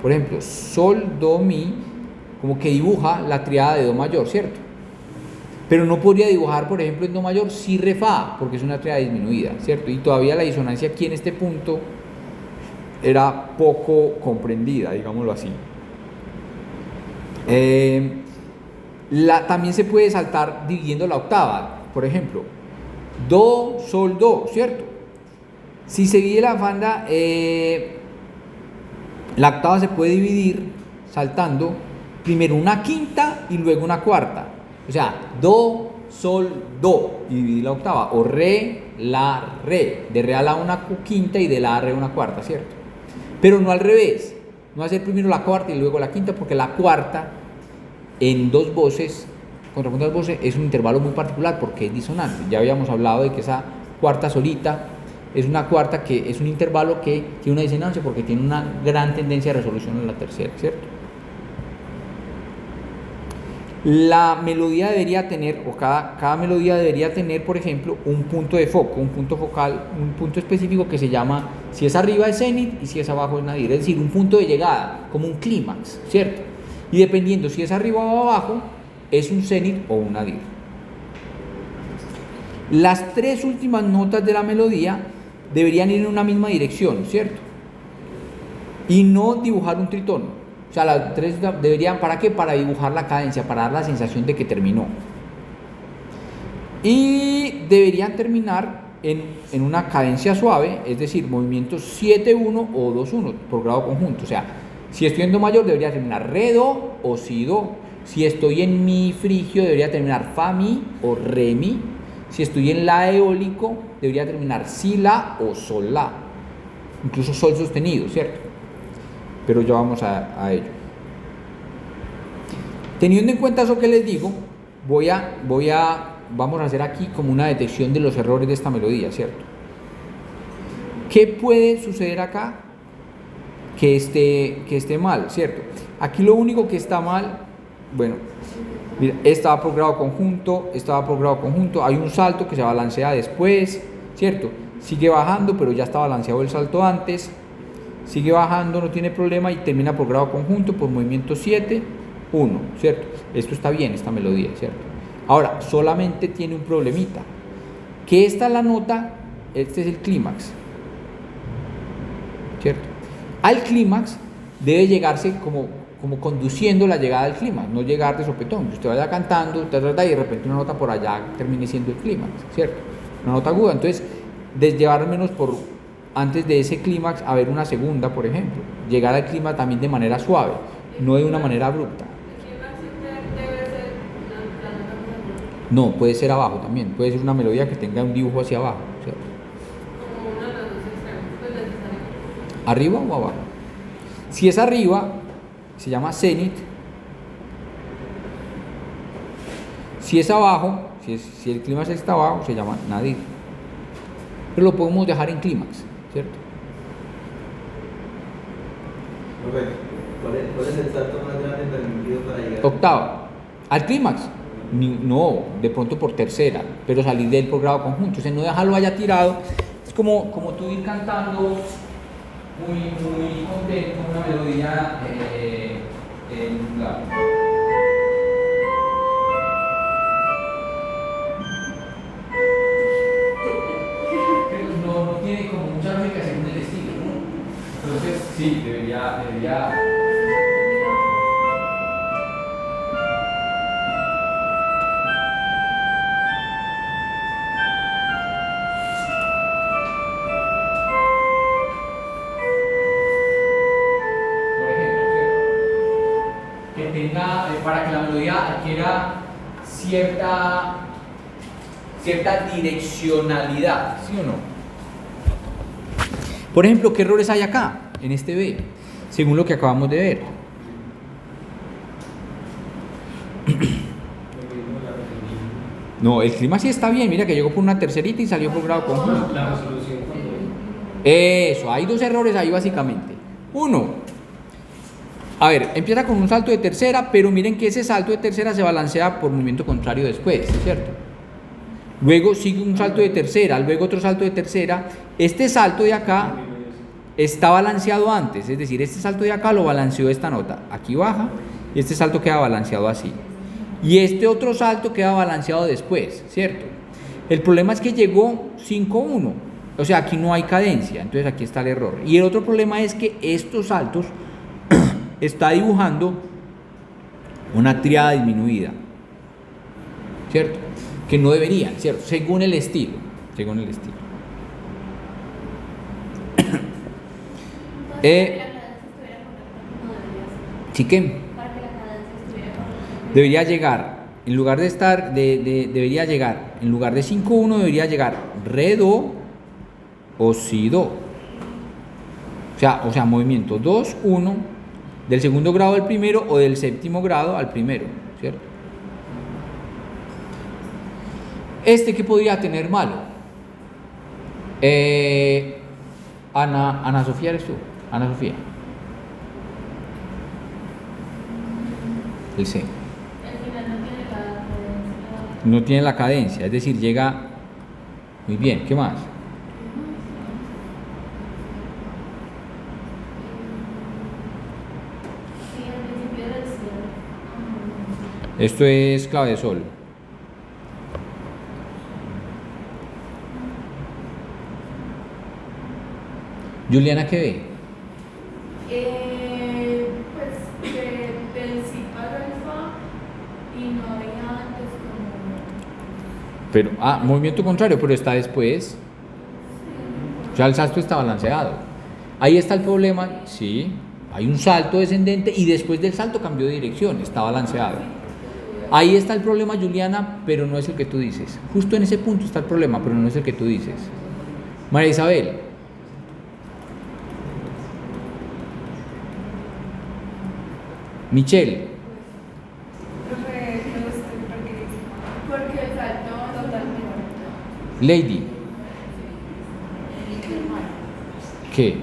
por ejemplo, sol, do, mi, como que dibuja la tríada de do mayor, ¿cierto? Pero no podría dibujar, por ejemplo, en do mayor, si, re, fa, porque es una tríada disminuida, ¿cierto? Y todavía la disonancia aquí en este punto era poco comprendida, digámoslo así. También se puede saltar dividiendo la octava, por ejemplo, do, sol, do, ¿cierto? Si se divide la banda, la octava se puede dividir saltando primero una quinta y luego una cuarta. O sea, do, sol, do, y dividir la octava. O re, la, re. De re a la una quinta y de la a re una cuarta, ¿cierto? Pero no al revés. No hacer primero la cuarta y luego la quinta, porque la cuarta en dos voces, contrapunto de dos voces, es un intervalo muy particular porque es disonante. Ya habíamos hablado de que esa cuarta solita es una cuarta que es un intervalo que tiene una disonancia porque tiene una gran tendencia de resolución en la tercera, ¿cierto? La melodía debería tener, o cada melodía debería tener, por ejemplo, un punto de foco, un punto focal, un punto específico que se llama, si es arriba es zenit y si es abajo es nadir, es decir, un punto de llegada, como un clímax, ¿cierto? Y dependiendo si es arriba o abajo, es un zenit o un nadir. Las tres últimas notas de la melodía deberían ir en una misma dirección, ¿cierto? Y no dibujar un tritono. O sea, las tres deberían, ¿para qué? Para dibujar la cadencia, para dar la sensación de que terminó. Y deberían terminar en una cadencia suave, es decir, movimientos 7-1 o 2-1 por grado conjunto. O sea, si estoy en do mayor debería terminar re, do o si, do. Si estoy en mi frigio debería terminar fa, mi o re, mi. Si estoy en la eólico debería terminar si, la o sol, la. Incluso sol sostenido, ¿cierto? Pero ya vamos a ello. Teniendo en cuenta eso que les digo, vamos a hacer aquí como una detección de los errores de esta melodía, ¿cierto? ¿Qué puede suceder acá que esté mal, ¿cierto? Aquí lo único que está mal, bueno, mira, esta va por grado conjunto, hay un salto que se balancea después, ¿cierto? Sigue bajando, pero ya está balanceado el salto antes. Sigue bajando, no tiene problema y termina por grado conjunto, por movimiento 7, 1, ¿cierto? Esto está bien, esta melodía, ¿cierto? Ahora, solamente tiene un problemita, que esta es la nota, este es el clímax, ¿cierto? Al clímax debe llegarse como conduciendo la llegada al clímax, no llegar de sopetón, que usted vaya cantando, y de repente una nota por allá termine siendo el clímax, ¿cierto? Una nota aguda, entonces, llevar al menos antes de ese clímax a ver una segunda, por ejemplo, llegar al clímax también de manera suave, no de una manera abrupta. No, puede ser abajo también, puede ser una melodía que tenga un dibujo hacia abajo, ¿cierto? Como uno de los dos extremos, pues necesariamente. ¿Arriba o abajo? Si es arriba, se llama zenit. Si es abajo, si el clímax está abajo, se llama nadir. Pero lo podemos dejar en clímax, ¿cierto? ¿Cuál es el salto más grande permitido para llegar? Octava. Al clímax. No, de pronto por tercera, pero salir de él por grado conjunto. O sea, no dejarlo allá tirado. Es como tú ir cantando muy contento una melodía en la... No tiene como mucha lógica según el estilo, ¿no? Entonces, sí, debería... Para que la melodía adquiera cierta direccionalidad, ¿sí o no? Por ejemplo, ¿qué errores hay acá, en este B? Según lo que acabamos de ver. No, el clima sí está bien, mira que llegó por una tercerita y salió por grado conjunto. La resolución cuando... Eso, hay dos errores ahí básicamente. Uno, a ver, empieza con un salto de tercera, pero miren que ese salto de tercera se balancea por movimiento contrario después, ¿cierto? Luego sigue un salto de tercera, luego otro salto de tercera. Este salto de acá está balanceado antes, es decir, este salto de acá lo balanceó esta nota. Aquí baja y este salto queda balanceado así. Y este otro salto queda balanceado después, ¿cierto? El problema es que llegó 5-1, o sea, aquí no hay cadencia, entonces aquí está el error. Y el otro problema es que estos saltos está dibujando una tríada disminuida, ¿cierto? Que no deberían, ¿cierto? Según el estilo, según el estilo. Sí que debería llegar, en lugar de estar, debería llegar, en lugar de 5-1 debería llegar re-do o si-do. O sea, movimiento 2-1 del segundo grado al primero o del séptimo grado al primero, ¿cierto? ¿Qué podría tener malo? Ana Sofía, ¿eres tú? Ana Sofía. El C. No tiene la cadencia, es decir, llega muy bien. ¿Qué más? Esto es clave de sol. Juliana, ¿qué ve? Pues del si para el fa y no había antes como... Pero, movimiento contrario, pero está después. O sea, el salto está balanceado. Ahí está el problema, sí. Hay un salto descendente y después del salto cambió de dirección, está balanceado. Ahí está el problema, Juliana, pero no es el que tú dices. Justo en ese punto está el problema, pero no es el que tú dices. María Isabel. Michelle. Porque el salto totalmente. Lady. ¿Qué?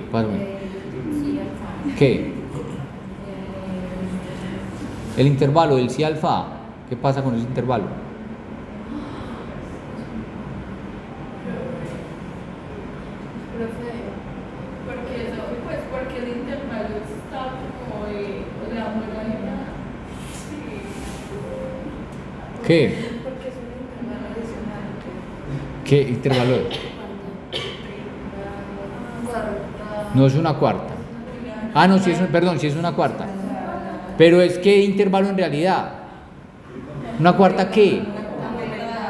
¿Qué? El intervalo del si alfa. ¿Qué pasa con ese intervalo? Porque el intervalo está como la modalidad. Sí. ¿Qué? Porque es un intervalo adicional. ¿Qué intervalo es? No es una cuarta. No, sí es una cuarta. Pero es ¿qué intervalo en realidad? ¿Una cuarta qué?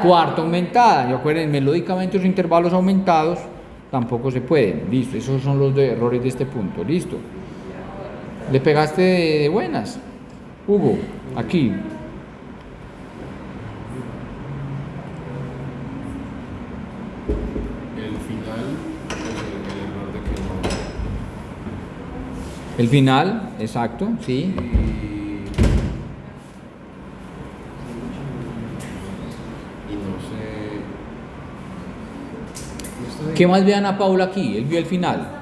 Cuarta aumentada. Y acuérdense, melódicamente los intervalos aumentados tampoco se pueden. Listo, esos son los errores de este punto. Listo. Le pegaste de buenas. Hugo, aquí. El final, el error de que no... El final, exacto, sí. Y no sé... ¿Qué más ve Ana Paula aquí? Él vio el final.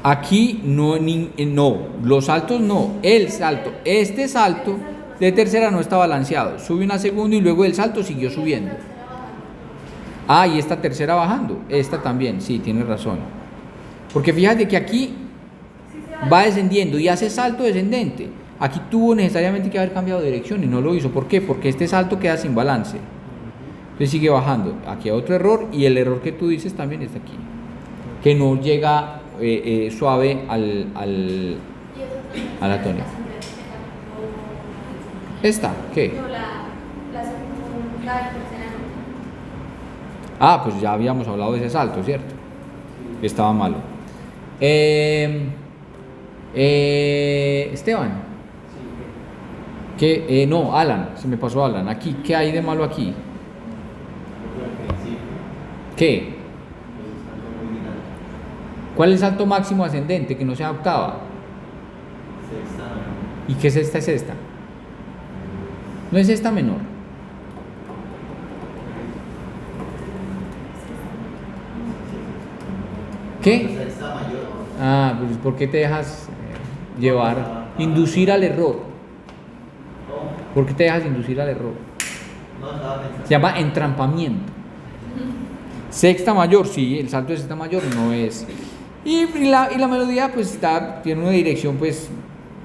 Aquí no, no, los saltos no, el salto, este salto de tercera no está balanceado, sube una segunda y luego el salto siguió subiendo. Y esta tercera bajando, esta también, sí, tienes razón. Porque fíjate que aquí va descendiendo y hace salto descendente. Aquí tuvo necesariamente que haber cambiado de dirección y no lo hizo. ¿Por qué? Porque este salto queda sin balance. Entonces sigue bajando. Aquí hay otro error y el error que tú dices también está aquí. Que no llega suave a la tónica. ¿Esta? ¿Qué? Pues ya habíamos hablado de ese salto, ¿cierto? Que estaba malo. Esteban. ¿Qué? No, Alan, se me pasó Alan. Aquí, ¿qué hay de malo aquí? ¿Qué? ¿Cuál es el salto máximo ascendente que no sea octava? Sexta. ¿Y qué es esta? Es esta. No es esta menor. ¿Qué? Sexta mayor. Ah, pues ¿por qué te dejas llevar? Inducir al error. ¿Cómo? ¿Por qué te dejas inducir al error? No, estaba pensando. Se llama entrampamiento. Sexta mayor, sí, el salto de sexta mayor no es. Y la melodía pues tiene una dirección pues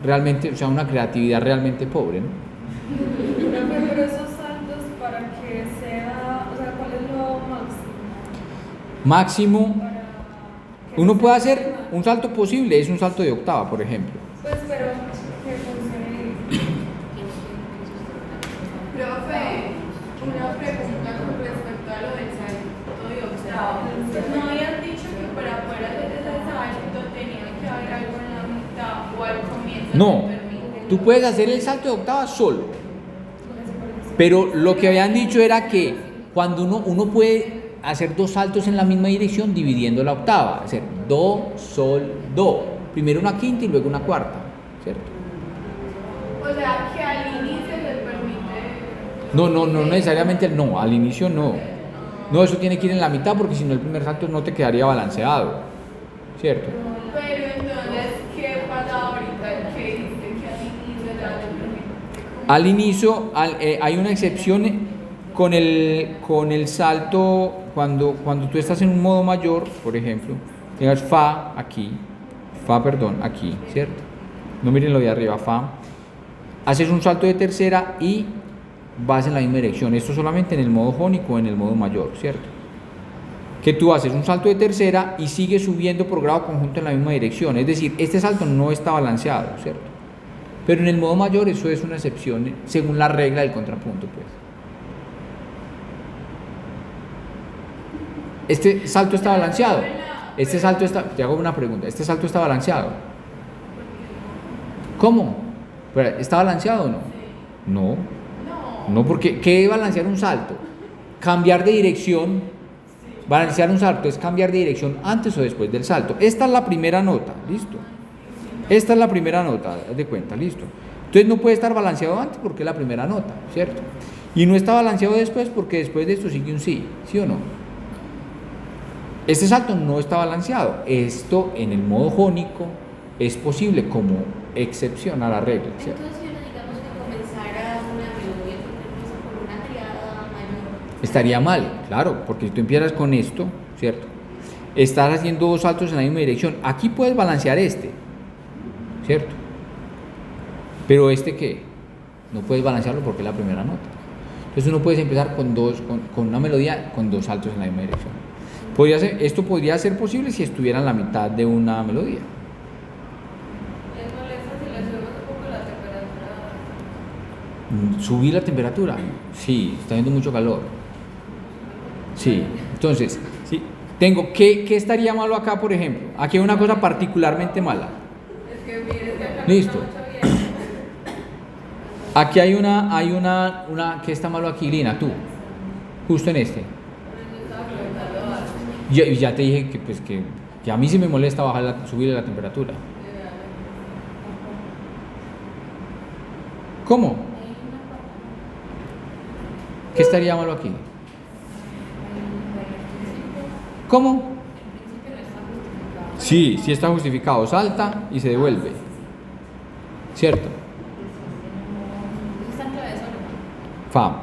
realmente, o sea, una creatividad realmente pobre, ¿no? Pero esos saltos para que sea, o sea, ¿cuál es lo máximo? Máximo, Para que uno puede sea hacer un salto posible, es un salto de octava, por ejemplo. Pues, pero que funcione. Profe, una pregunta con respecto a lo del salto de octava. No habían dicho que para poder hacer ese salto tenía que haber algo en la mitad o al comienzo. No, que permite. tú puedes hacer el salto de octava solo, pero lo que habían dicho era que cuando uno puede hacer dos saltos en la misma dirección dividiendo la octava, hacer do, sol, do, primero una quinta y luego una cuarta, ¿cierto? O sea, que al inicio les permite. No necesariamente no, al inicio no. No, eso tiene que ir en la mitad porque si no el primer salto no te quedaría balanceado, ¿cierto? Pero entonces, ¿qué pasa ahorita? ¿Qué dice que al inicio ya les permite? Al inicio hay una excepción con el salto cuando tú estás en un modo mayor, por ejemplo, tengas fa aquí, aquí, ¿cierto? No miren lo de arriba, fa. Haces un salto de tercera y vas en la misma dirección. Esto solamente en el modo jónico o en el modo mayor, ¿cierto? Que tú haces un salto de tercera y sigues subiendo por grado conjunto en la misma dirección. Es decir, este salto no está balanceado, ¿cierto? Pero en el modo mayor eso es una excepción según la regla del contrapunto, pues. Este salto está balanceado. Te hago una pregunta. ¿Este salto está balanceado? ¿Cómo? ¿Está balanceado o no? No. No, porque ¿qué es balancear un salto? Cambiar de dirección. Balancear un salto es cambiar de dirección antes o después del salto. Esta es la primera nota, ¿listo? Esta es la primera nota, haz de cuenta, ¿listo? Entonces no puede estar balanceado antes porque es la primera nota, ¿cierto? Y no está balanceado después porque después de esto sigue un sí, ¿sí o no? Este salto no está balanceado. Esto en el modo jónico es posible como excepción a la regla, ¿cierto? Entonces, si uno digamos que comenzara una melodía que empieza por una triada mayor. Estaría mal, claro, porque si tú empiezas con esto, ¿cierto? Estás haciendo dos saltos en la misma dirección. Aquí puedes balancear este, ¿cierto? Pero este ¿qué? No puedes balancearlo porque es la primera nota. Entonces uno puede empezar con una melodía con dos saltos en la misma dirección. Esto podría ser posible si estuviera en la mitad de una melodía. ¿Les molesta si le subimos un poco la temperatura? ¿Subir la temperatura? Sí, está haciendo mucho calor. Sí, entonces, sí, ¿qué estaría malo acá, por ejemplo? Aquí hay una cosa particularmente mala. Es que mire, es que acá Listo. no está mucho bien. Aquí hay una, ¿qué está malo aquí, Lina? Tú, justo en este. Y ya te dije que a mí sí me molesta subirle la temperatura. ¿Cómo? ¿Qué estaría malo aquí? ¿Cómo? Sí está justificado. Salta y se devuelve. ¿Cierto? Está en clave de sol. Fa.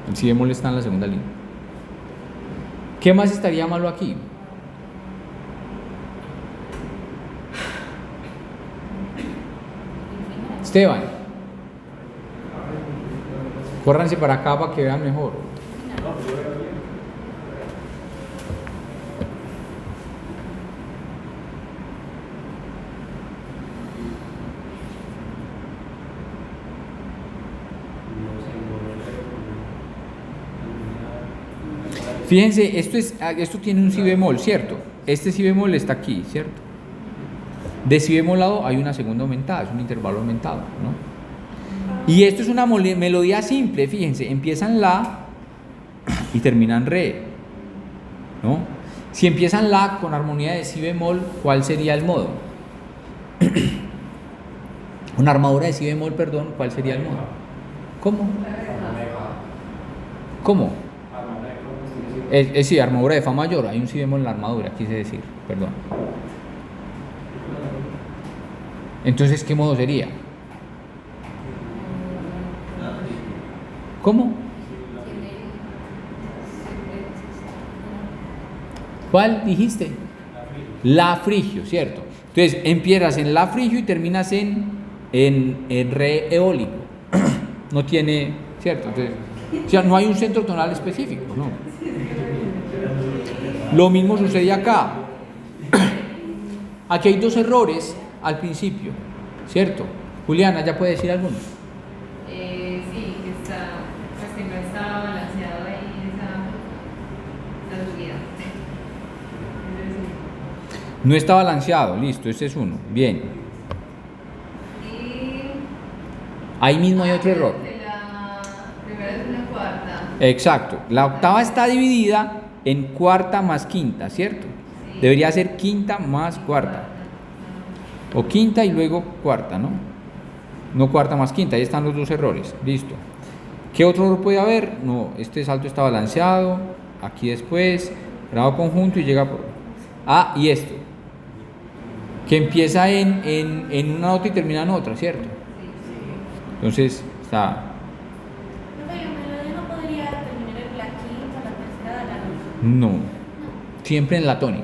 El si bemol está en la segunda línea. ¿Qué más estaría malo aquí? Esteban, córranse para acá para que vean mejor. Fíjense, esto tiene un si bemol, ¿cierto? Este si bemol está aquí, ¿cierto? De si bemolado hay una segunda aumentada, es un intervalo aumentado, ¿no? Y esto es una melodía simple, fíjense, empieza en la y termina en re, ¿no? Si empieza en la con armonía de si bemol, ¿cuál sería el modo? Una armadura de si bemol, perdón, ¿cuál sería el modo? ¿Cómo? ¿Cómo? Sí, armadura de fa mayor, hay un si bemol en la armadura, quise decir, perdón. Entonces, ¿qué modo sería? ¿Cómo? ¿Cuál dijiste? La frigio, ¿cierto? Entonces, empiezas en la frigio y terminas en re eólico. No tiene, ¿cierto? Entonces, o sea, no hay un centro tonal específico, ¿no? Lo mismo sucede acá. Aquí hay dos errores al principio, ¿cierto? Juliana, ¿ya puede decir alguno? Sí, que está, pues que no está balanceado ahí esa subida. No está balanceado, listo, ese es uno, bien. Y Ahí mismo hay otro error. de la primera es una cuarta. Exacto, la octava está dividida en cuarta más quinta, ¿cierto? Sí. Debería ser quinta más cuarta. O quinta y luego cuarta, ¿no? No cuarta más quinta, ahí están los dos errores, listo. ¿Qué otro error puede haber? No, este salto está balanceado, aquí después, grado conjunto y llega por... Ah, y esto, que empieza en una nota y termina en otra, ¿cierto? Entonces, está... Profe, la melodía no podría terminar en la quinta, la tercera, la nona. No, siempre en la tónica.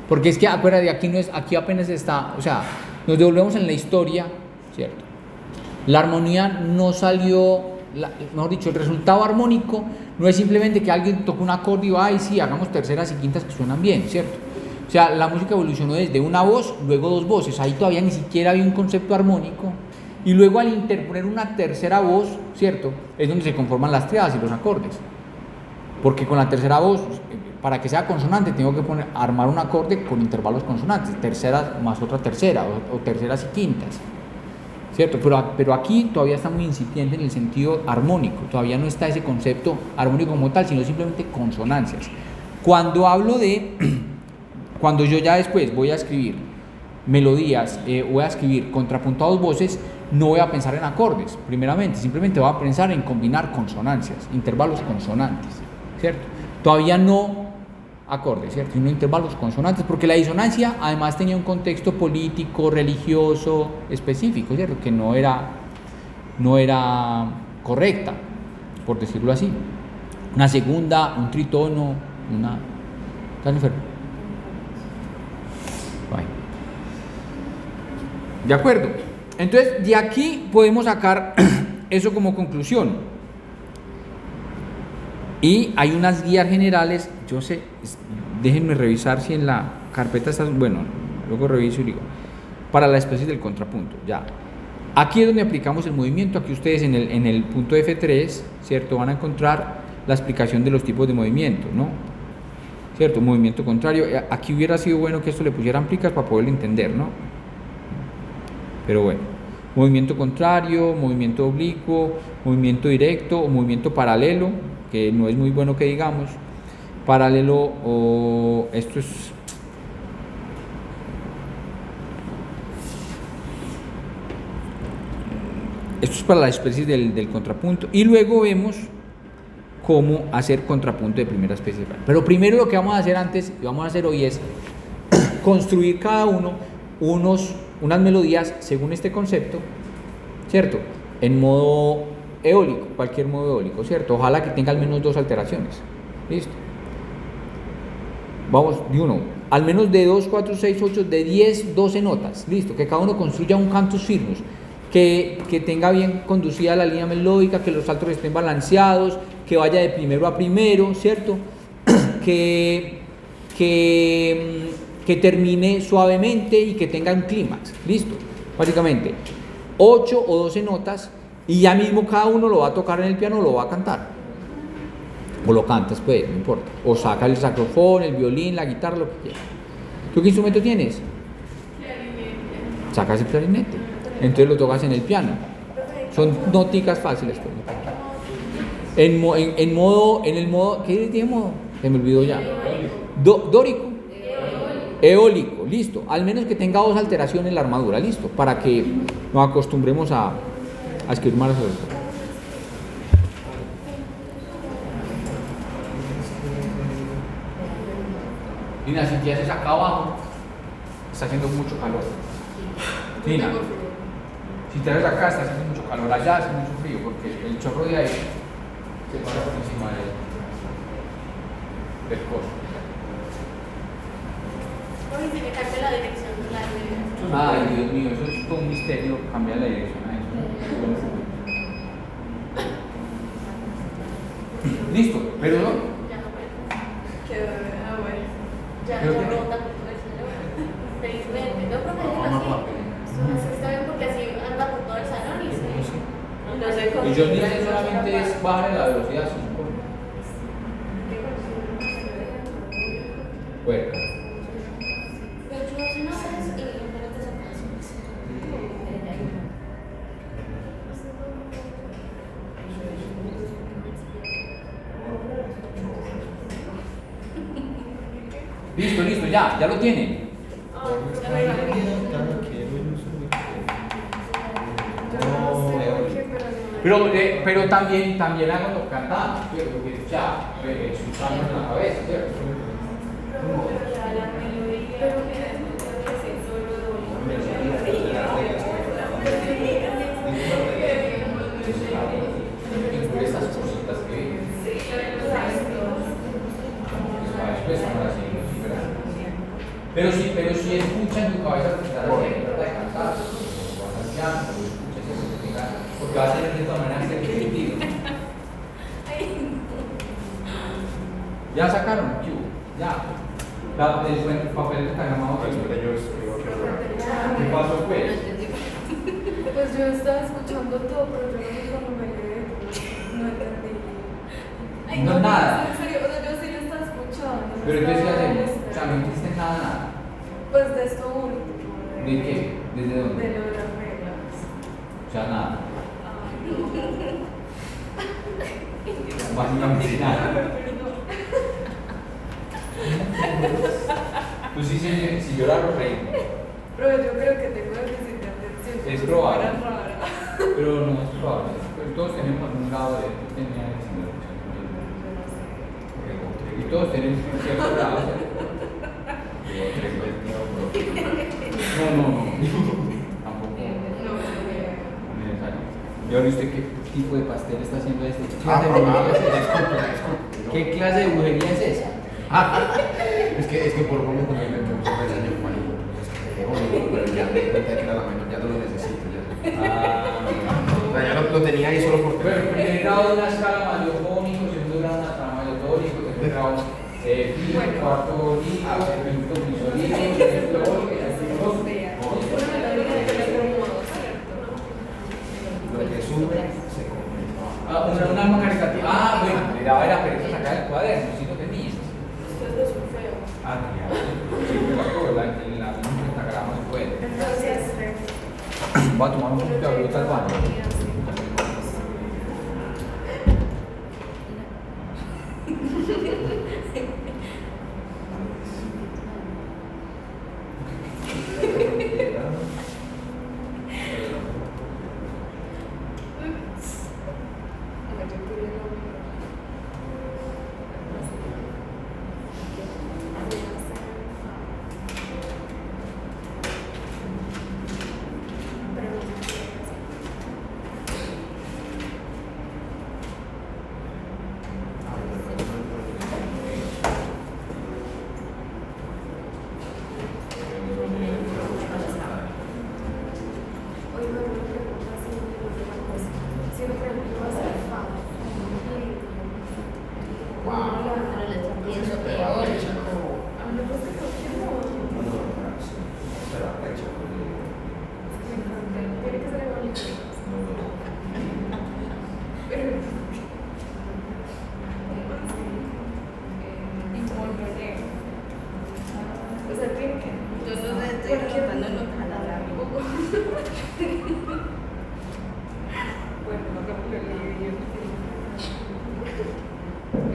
Porque es que, acuérdate, aquí no es, aquí apenas está, o sea, nos devolvemos en la historia, ¿cierto? La armonía no salió, mejor dicho, el resultado armónico no es simplemente que alguien toque un acorde y va, ay, sí, hagamos terceras y quintas que suenan bien, ¿cierto? O sea, la música evolucionó desde una voz, luego dos voces, ahí todavía ni siquiera había un concepto armónico, y luego al interponer una tercera voz, ¿cierto? Es donde se conforman las triadas y los acordes. Porque con la tercera voz, para que sea consonante, tengo que armar un acorde con intervalos consonantes, terceras más otra tercera, o terceras y quintas, ¿cierto? Pero aquí todavía está muy incipiente en el sentido armónico, todavía no está ese concepto armónico como tal, sino simplemente consonancias. Cuando hablo de, cuando yo ya después voy a escribir melodías, voy a escribir contrapuntados voces, no voy a pensar en acordes, primeramente, simplemente voy a pensar en combinar consonancias, intervalos consonantes, ¿cierto? Todavía no acordes, ¿cierto? Sino intervalos consonantes, porque la disonancia además tenía un contexto político, religioso, específico, ¿cierto? Que no era correcta, por decirlo así. Una segunda, un tritono, una... ¿Estás enfermo? Bueno. ¿De acuerdo? Entonces, de aquí podemos sacar eso como conclusión. Y hay unas guías generales, yo sé, déjenme revisar si en la carpeta está, bueno, luego reviso y digo, para la especie del contrapunto, ya. Aquí es donde aplicamos el movimiento, aquí ustedes en el punto F3, ¿cierto? Van a encontrar la explicación de los tipos de movimiento, ¿no? ¿Cierto? Movimiento contrario, aquí hubiera sido bueno que esto le pusieran plicas para poderlo entender, ¿no? Pero bueno, movimiento contrario, movimiento oblicuo, movimiento directo o movimiento paralelo, que no es muy bueno que digamos, paralelo o esto es para la especie del contrapunto, y luego vemos cómo hacer contrapunto de primera especie. Pero primero lo que vamos a hacer antes, y vamos a hacer hoy, es construir cada uno unas melodías según este concepto, ¿cierto? En modo eólico, cualquier modo eólico, ¿cierto? Ojalá que tenga al menos dos alteraciones. ¿Listo? Vamos de uno, al menos de 2, 4, 6, 8, de 10, 12 notas. Listo, que cada uno construya un cantus firmus, que tenga bien conducida la línea melódica, que los saltos estén balanceados, que vaya de primero a primero, ¿cierto? Que termine suavemente y que tenga un clímax. Listo, básicamente 8 o 12 notas, y ya mismo cada uno lo va a tocar en el piano o lo va a cantar, o lo cantas, pues, no importa, o saca el saxofón, el violín, la guitarra, lo que quieras. ¿Tú qué instrumento tienes? Clarinete. Sacas el clarinete, entonces lo tocas en el piano. Son noticas fáciles, pues. En el modo, ¿qué dije modo? Se me olvidó ya. Dórico. Eólico, listo. Al menos que tenga 2 alteraciones en la armadura, listo. Para que nos acostumbremos a escribir mal sobre esto. Nina, si te haces acá abajo, está haciendo mucho calor. Nina, si te haces acá, está haciendo mucho calor. Allá hace mucho frío porque el chorro de aire se pasa por encima del coso. Ay, si me cambia la dirección de la dirección. Ay, Dios mío, eso es todo un misterio, cambiar la dirección a eso. Listo, pero no. Ya no puedo. Quedó, bueno. Ya Creo no que- rota por todo el salón. Felizmente. No, pero me dijo así. Así está bien porque así anda por todo el salón y se. No sé cómo. Y yo diría solamente es bajar la velocidad, se supone. Bueno, Pero yo hace una vez y me lo desapareció. listo, ya lo tienen. Pero también háganlo cantando, ¿cierto? Porque ya, escuchando en la cabeza, ¿cierto? Incluye esas cositas que después son así, pero si escucha en tu cabeza que estás haciendo, trata de cantar, o vas al piano, o escuchas eso que tenga, porque va a ser de todas maneras repetitivo. Ya sacaron, ¿qué hubo? Ya. El papel desparramado. ¿Qué pasó pues? Pues yo estaba escuchando todo, pero yo no sé cómo me quedé. No entendí. Ay, No, nada. En serio, o sea, yo sí lo estaba escuchando. no Pero entonces, ¿qué estaba hacemos? O sea, no entendiste nada. Pues de esto último. ¿De qué? ¿Desde De dónde? lo de las reglas. O sea, nada. Ay, Básicamente nada. Tú sí, si llorar o reír. pero yo creo que tengo déficit de atención. Es como probable. si fuera rara. Pero no es probable. Pero todos tenemos algún grado de tenía y todos tenemos un cierto grado. No. Tampoco. Necesario. ¿Y ahora usted qué tipo de pastel está haciendo este? ¿Qué clase de brujería es esa? ¿Qué clase de brujería es esa? Es que por un momento me puse a pensar en Juanito. Pero ya me di cuenta de que era la menor, ya no lo necesito. O sea, ya lo tenía ahí solo por Bueno, primer grado de una escala mayor jónico, segundo grado de una escala mayor tónico, tercer grado físico, cuarto líquido, quinto glisolido, sexto eólico, séptimo lo que sube, se come. una arma caritativa. Bueno, le daba la pereza sacar el cuaderno, si no tenía. Esto es de surfeo. Ya. Sí, me acuerdo, en la pentagrama se puede. Entonces, Voy a tomar un poquito de agüita al baño.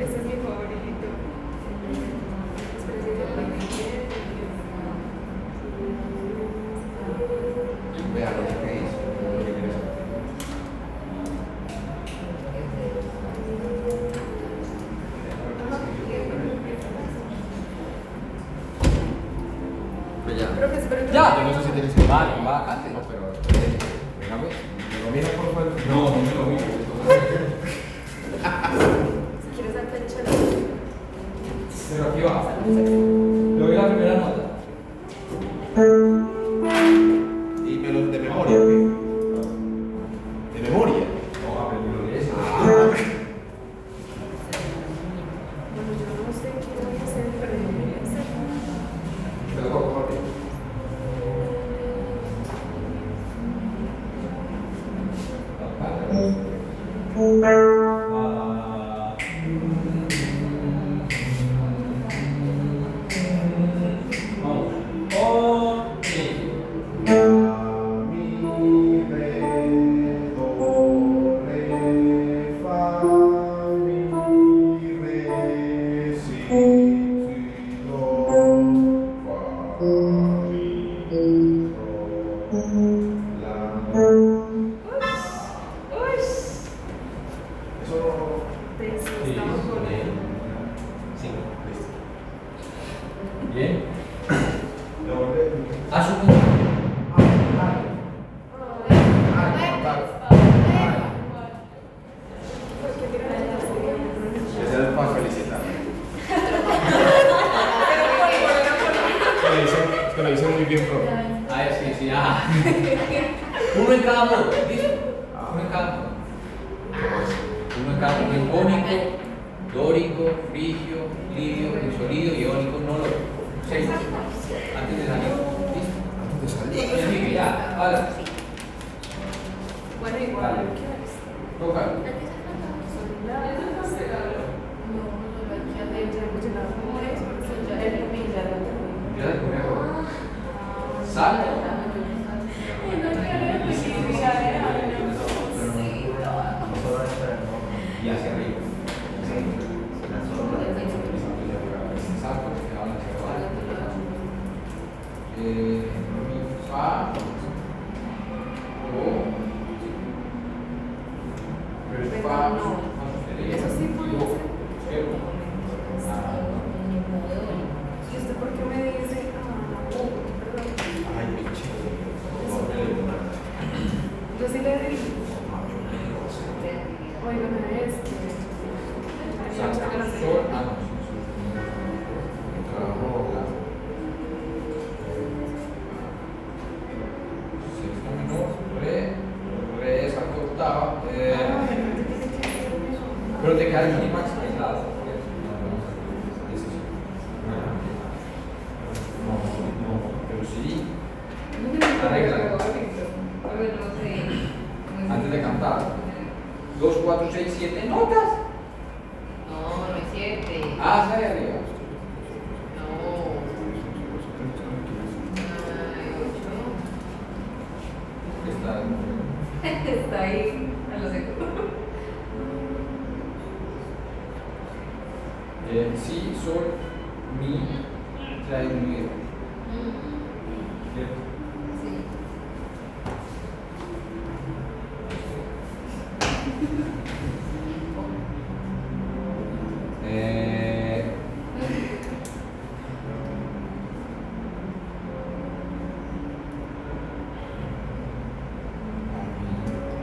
Este es mi favorito. Pero ya. Profesor, pero Ya, Yo no sé si tienes que. Va, cante. No, pero. Venga, pues. ¿Me lo miras por favor? No, no me lo miro. si quieres darte el chelo. Pero aquí va. Le doy la primera nota. Y me los de memoria, ¿qué? ¿De memoria? No, a ver, lo lees. Bueno, yo no sé qué voy a hacer, pero yo voy a hacer. Te lo puedo compartir. Vamos. Oh, sí. Mi, re, do, re, fa, mi, re, si, do, fa, mi, do, la. Eso no. Estamos con él. Sí, listo. Bien. Do, re, mi. A su punto. Porque mira, ya se Ese es para felicitar. Que lo hice muy bien, profe. Ah, sí, sí. Ah. Uno en cada modo. ¿Listo? Uno en cada modo. Uno en cada modo. Icónico, dórico, frigio, lidio, isolidio, iónico, no lo. 6. Antes de salir. ¿Listo? Antes de salir. Sí, ya. Vale. Bueno, igual, Dale. ¿qué es? Toca. Ya le ponía todo. Sal. Y hacia arriba. Salto, que va hacia abajo. Mi, fa, do, re, fa, sostenido, Eso sí puede do, ser. cero. ¿Y usted por qué me dice? Perdón. Ay, mi chico. Yo sí le di. Oigan, Salto, sol, ah, no, sí, sol. Trabajo, sexta menor, re, salto octava, pero te queda el minimax aislado. No, pero sí, arregla. Antes de cantar. 2, 4, 6, 7 notas. No, no es 7. Ah, está ahí arriba. No. Está. Está ahí, a lo seguro. Si, sol, mi, trae mi. ¿Cierto? Sí.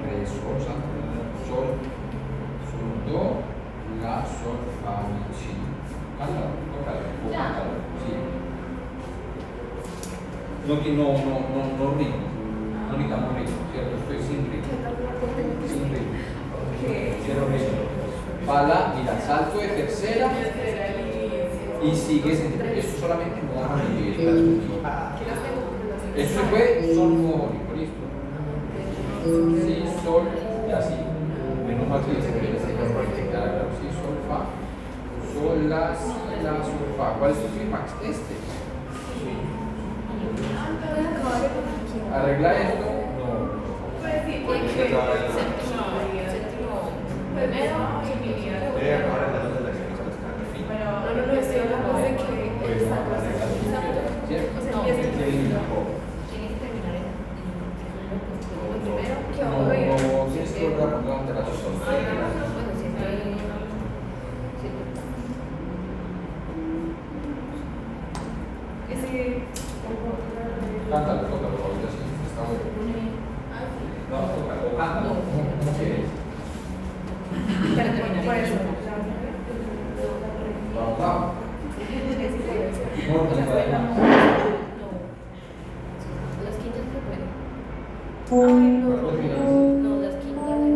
Re, sol, sol, sol, do, la, sol, fa, mi, si. Cántalo, tócalo, o Ya. cántalo, sí. No ritmo, no necesitamos ritmo, ¿cierto? Estoy sin ritmo, sin ritmo, cero ritmo. Pala, mira, salto de tercera y sigues en eso solamente no da eso se puede, sol, módico, listo. Si, sol, y así. Menos mal que dice que claro, si, sol, fa, sol, la, si, la, sol, fa. ¿Cuál es tu clímax? Este. Arregla esto. No, tienes que volver a poner la alteración. Cántalo, tócalo, ahorita sí, está bueno. No, tócalo, cántalo. ¿Cómo quieres? Por eso. Vamos. Las quintas se pueden. Ay, no. No, las quintas de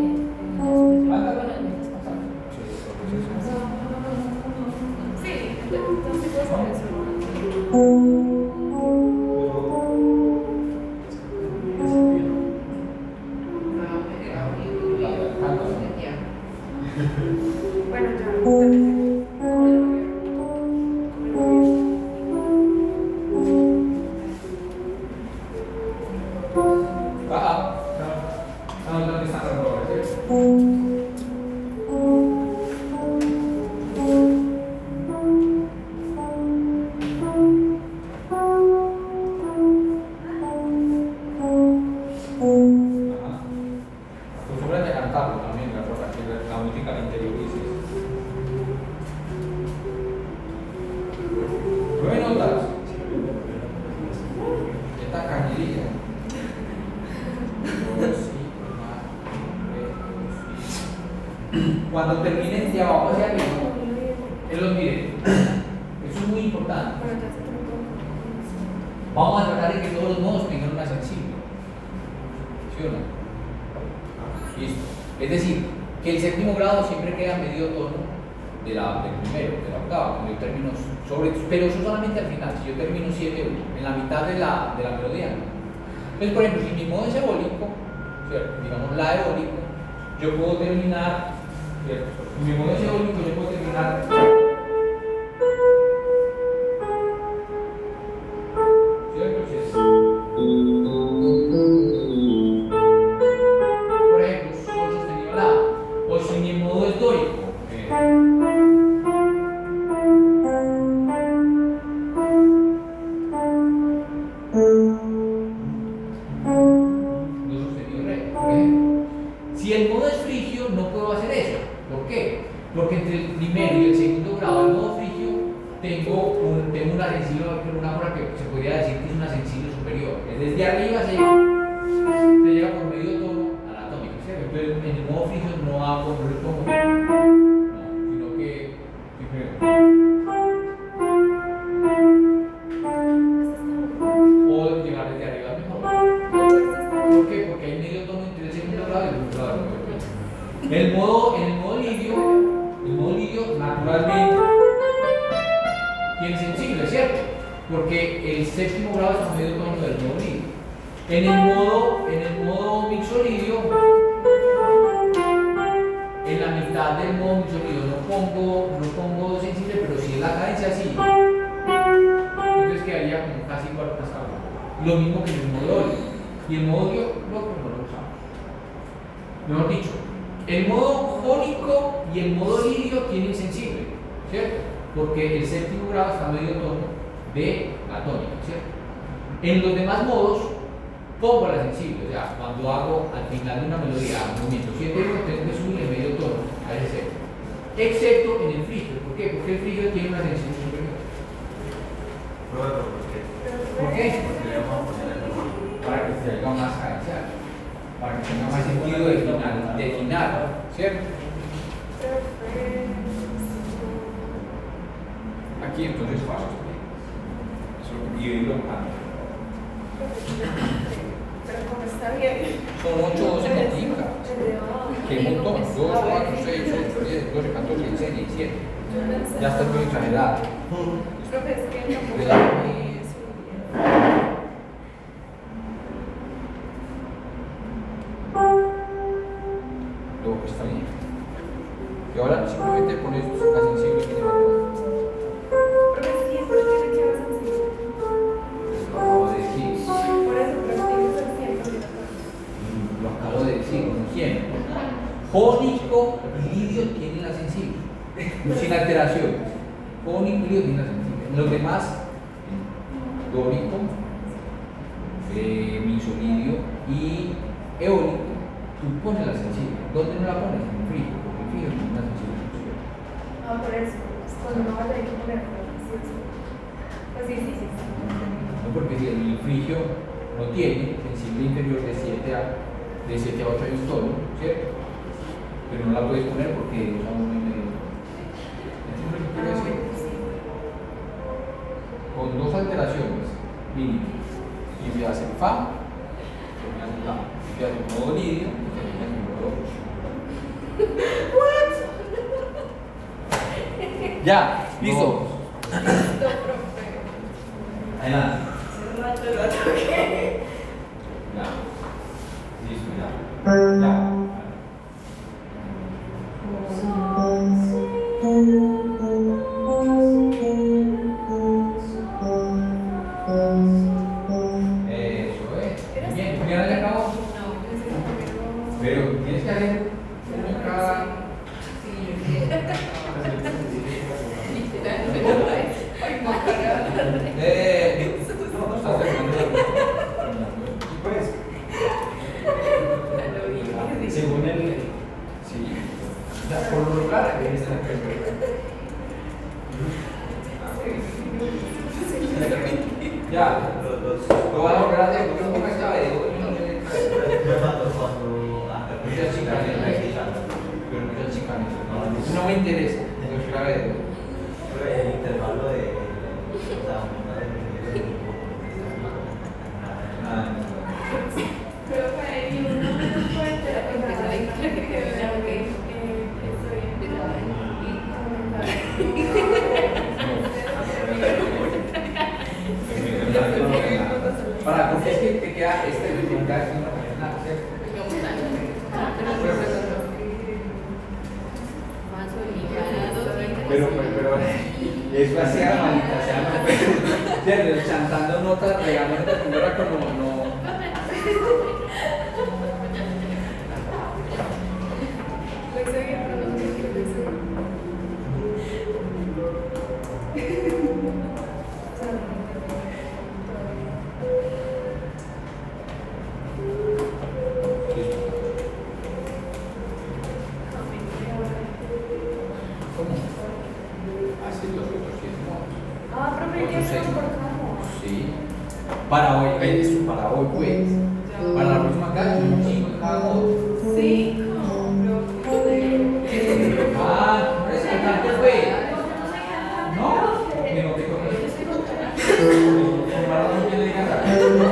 Sí, entonces puedo hacer eso. Bueno, Acostúmbrate a cantarlo también, la música al interior dices. 9 notas. Esta cañería. Cuando terminen de abajo hacia arriba, él los mire. Eso es muy importante. Vamos a tratar de que todos los modos tengan una sensible. ¿Sí o no? Listo. Es decir, que el séptimo grado siempre queda medio tono del primero, de la octava, cuando yo termino pero eso solamente al final, si yo termino 7-1, en la mitad de la melodía. Entonces, por ejemplo, si mi modo es eólico, ¿cierto? Digamos la eólico, yo puedo terminar, ¿cierto? Si mi modo es eólico, yo puedo terminar. ¿Cierto? Por ejemplo, sol sostenido la, o si mi modo es dórico. Do sostenido re, por ejemplo. Si el modo es frigio, no puedo hacer eso. ¿Por qué? Porque entre el primero y el segundo grado del modo frigio tengo una sensible, una hora que se podría decir que es una sensible superior. Es desde arriba se llega por medio tono anatómico, ¿cierto? Entonces en el modo frigio no hago, no le pongo, no, sino que o llegar desde arriba mejor. ¿Por qué? Porque hay medio tono entre el segundo grado y el primer grado. En el modo lidio naturalmente tiene sensible, ¿cierto? Porque el séptimo grado es a medio tono del modo lidio. En el modo mixolidio, en la mitad del modo mixolidio no pongo sensible, pero si es la cadencia así, entonces quedaría como casi cuarto cascabel. Lo mismo que en el modo óleo. Y el modo óleo no lo usamos. Mejor dicho, el modo jónico y el modo lidio tienen sensible, ¿cierto? Porque el séptimo grado está a medio tono de la tónica, ¿cierto? En los demás modos pongo la sensible, o sea, cuando hago al final de una melodía, un movimiento 7, tengo que subir en medio tono a ese séptimo. Excepto en el frigio. ¿Por qué? Porque el frigio tiene una sensible superior. ¿Por qué? Para que se haga más cadencial, para que tenga más sentido de final, ¿cierto? Aquí entonces paso y lo cambio. Pero como está bien. Son 8 12 noticas. Que un montón, 2, 4, 6, 8, 10, 12, 14, 16, 17. Ya está muy exagerado. Profe, es que no ¿Verdad? Luego está bien. Y ahora simplemente pones la sensible que lleva todo. Profe, siempre tiene que haber sensible. Lo acabo de decir. Por eso, pero tiene que ser siempre. Lo acabo de decir, un ejemplo. Jónico y lidio tienen la sensible. Sin alteraciones. Jónico y lidio tienen la sensible. En los demás, dórico, misolidio y eólico, tú pones la sensible. ¿Dónde no la pones? En el frío, porque el frío tiene una sensible superior. Ah, por eso. Cuando no vaya hay que poner. Pues sí. ¿No porque si el frigio no tiene sensible inferior de 7 a 8 hay un tono, ¿cierto? Pero no la puedes poner porque de 2 a 1 y medio. ¿Entiendes lo que quiero decir? Con dos alteraciones mínimas. Y me hacen fa, me hacen la. Y me hacen modo lidio, y me hacen modo. Ya, listo. Listo, profe. Adelante. Hace rato lo toqué. Ya. Listo, ya. Ya. Eso es. Bien, Juliana ya acabó. Pero tienes que hacer cada. Según el. Sí. Ya, por lo local, ya. Lo van a volver a hacer, porque no me sabe. Me mató cuando. Muchas chicanes, pero muchas chicanes. No me interesa. Yo quiero ver. El intervalo de. O sea, una de Profe, y uno no puede terapeuta que estoy empezando y Para, porque es que te queda este lugar que no hay nada, ¿cierto? Pero eso hacía malita, o sea, chantando notas, regalando como era como no. Le seguí pronunciando, le seguí. ¿Cómo? Así los otros 7 modos. Ah, profe, ya Otros se 6 lo modos. cortamos. Sí. Para hoy, eso, para hoy pues. Para la próxima clase son 5 en cada modo. 5, profe. Ah, no es cantante pues. No, que no te conozco. Comparado con quien le diga. Bueno, son los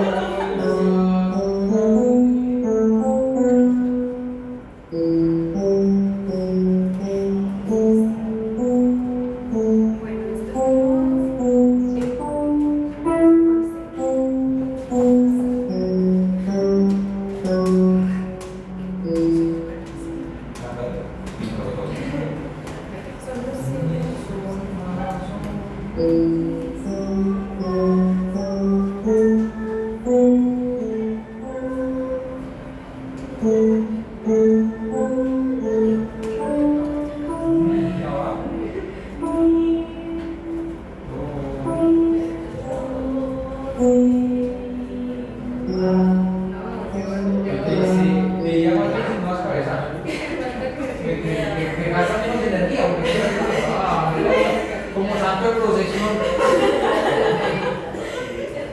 como santo de procesión.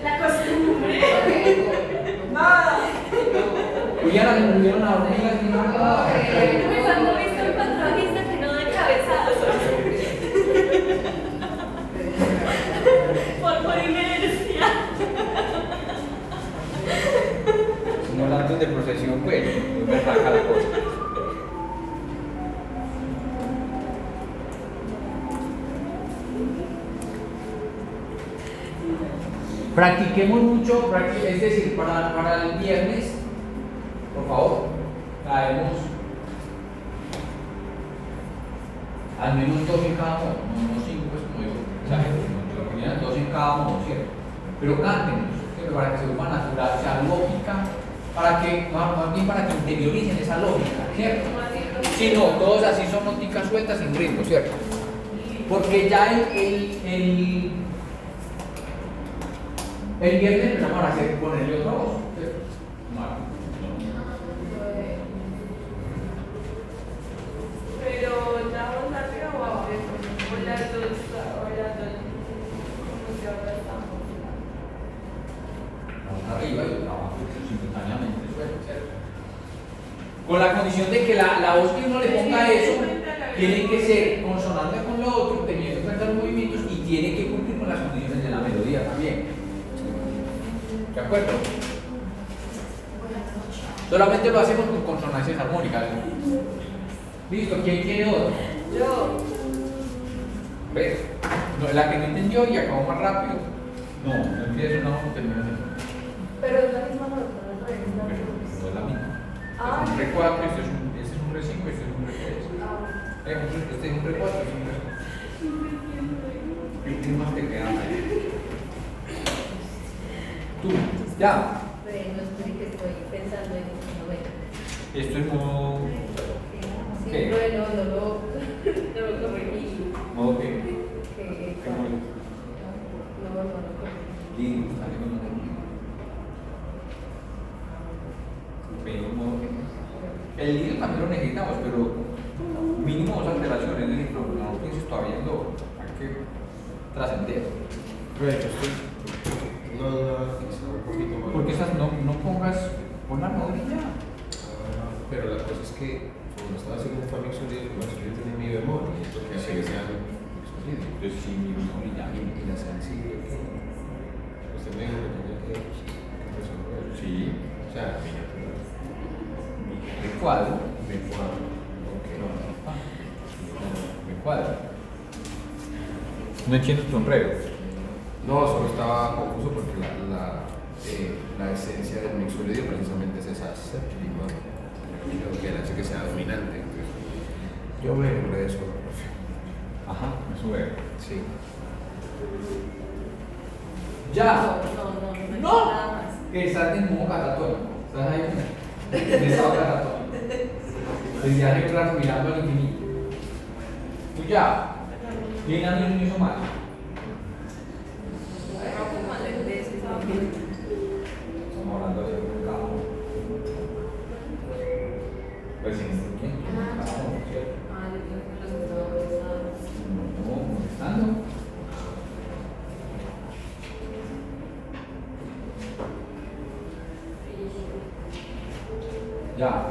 La costumbre. Juliana, se murieron las hormigas y no nada. Cuando viste el patronista que no de cabezazo. Por inercia. Como santos de procesión, pues, no me saca la cosa. Practiquemos mucho, es decir, para el viernes, por favor, traemos al menos 2 en cada modo, no 5, pues como digo, lo ponían 2 en cada modo, ¿cierto? Pero cántenos, ¿cierto? Para que se vuelva natural, o sea, lógica, para que, más bien para que interioricen esa lógica, ¿cierto? Si no, todos así son noticas sueltas sin ritmo, ¿cierto? Porque ya el viernes empezamos a hacer ponerle otra voz, ¿cierto? Pero ya vamos arriba o abajo, o las dos, ¿cómo se ahora estamos? arriba y otro abajo, simultáneamente suelto, ¿cierto? Con la condición de que la voz que uno le ponga eso tiene que ser consonante con lo otro, teniendo en cuenta los movimientos y tiene que cumplir con las condiciones de la melodía también. ¿De acuerdo? Solamente lo hacemos con consonancias armónicas. ¿Listo? ¿Quién tiene otro? Yo. ¿Ves? No, la que no entendió y acabó más rápido. No empieza una voz, termina en Pero es la misma nota, no es la misma. no es la misma. Ah, Este es un re 4, este es un re 5, este es un re 3. Este es un re 4, este es un re 5. ¿Qué más te quedan ahí? Tú, ya. Bueno, estoy que estoy pensando en un momento. Esto es modo. Sí, ¿Qué? bueno, no lo corregí. Modo qué. Que, ¿Qué modo? no lo corregí. Lindo, está bien. Pero modo qué. El líder también lo necesitamos, pero mínimo dos alteraciones, es decir, no pienses todavía en lo hay que trascender. Pero yo estoy una duda quizá un poquito más. Porque esas no pongas, pon la melodía. Pero la cosa es que cuando estaba haciendo un fa mixolidio, el mixolidio tiene mi bemol, y esto que hace que sea mixolidio. Entonces sí, mi bemol y ya. Y la sencilla, usted me dijo que tenía que resolver. Sí. O sea, mi natural. El cuadro. Mi cuadro. Ok. El cuadro. No entiendo tu enredo. No, solo estaba confuso porque la esencia del mixolidio precisamente es esa séptima, que hace que sea dominante. Entonces, yo me enredé eso. Ajá, eso veo. Sí. Ya. No, No. nada más. Que estás en modo catatónico. Estás ahí en estado catatónico. Desde hace un rato mirando al infinito. Tú ya. ¿Quién a mí no hizo mal? Estamos hablando de un campo. Pues sí, ¿quién? Cada uno, ¿cierto? No, molestando. Ya.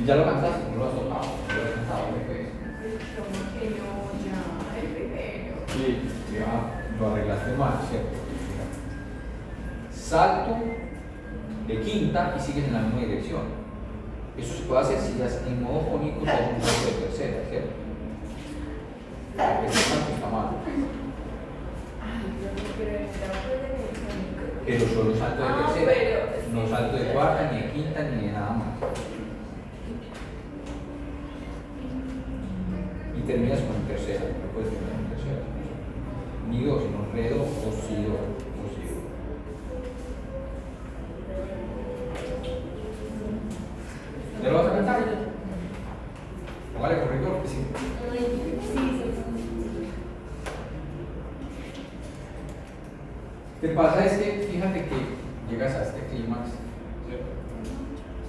Y ya lo cantaste, no lo has tocado. No lo has cantado, ¿qué es? Como que no, ya, el primero. Sí, ya lo arreglaste mal, ¿cierto? Salto de quinta y sigues en la misma dirección. Eso se puede hacer si ya en modo fónico ya es un salto de tercera, ¿cierto? Este salto está mal. Pero solo salto de Ah, tercera, pero- no salto de cuarta, ni de quinta, ni de nada más. Y terminas con tercera, no puedes terminar en tercera. Ni do, sino re, do, o si, do, o si, do. ¿Ya lo vas a cantar? Vale, corrector, que sí. Te pasa es que, fíjate que llegas a este clímax, ¿cierto?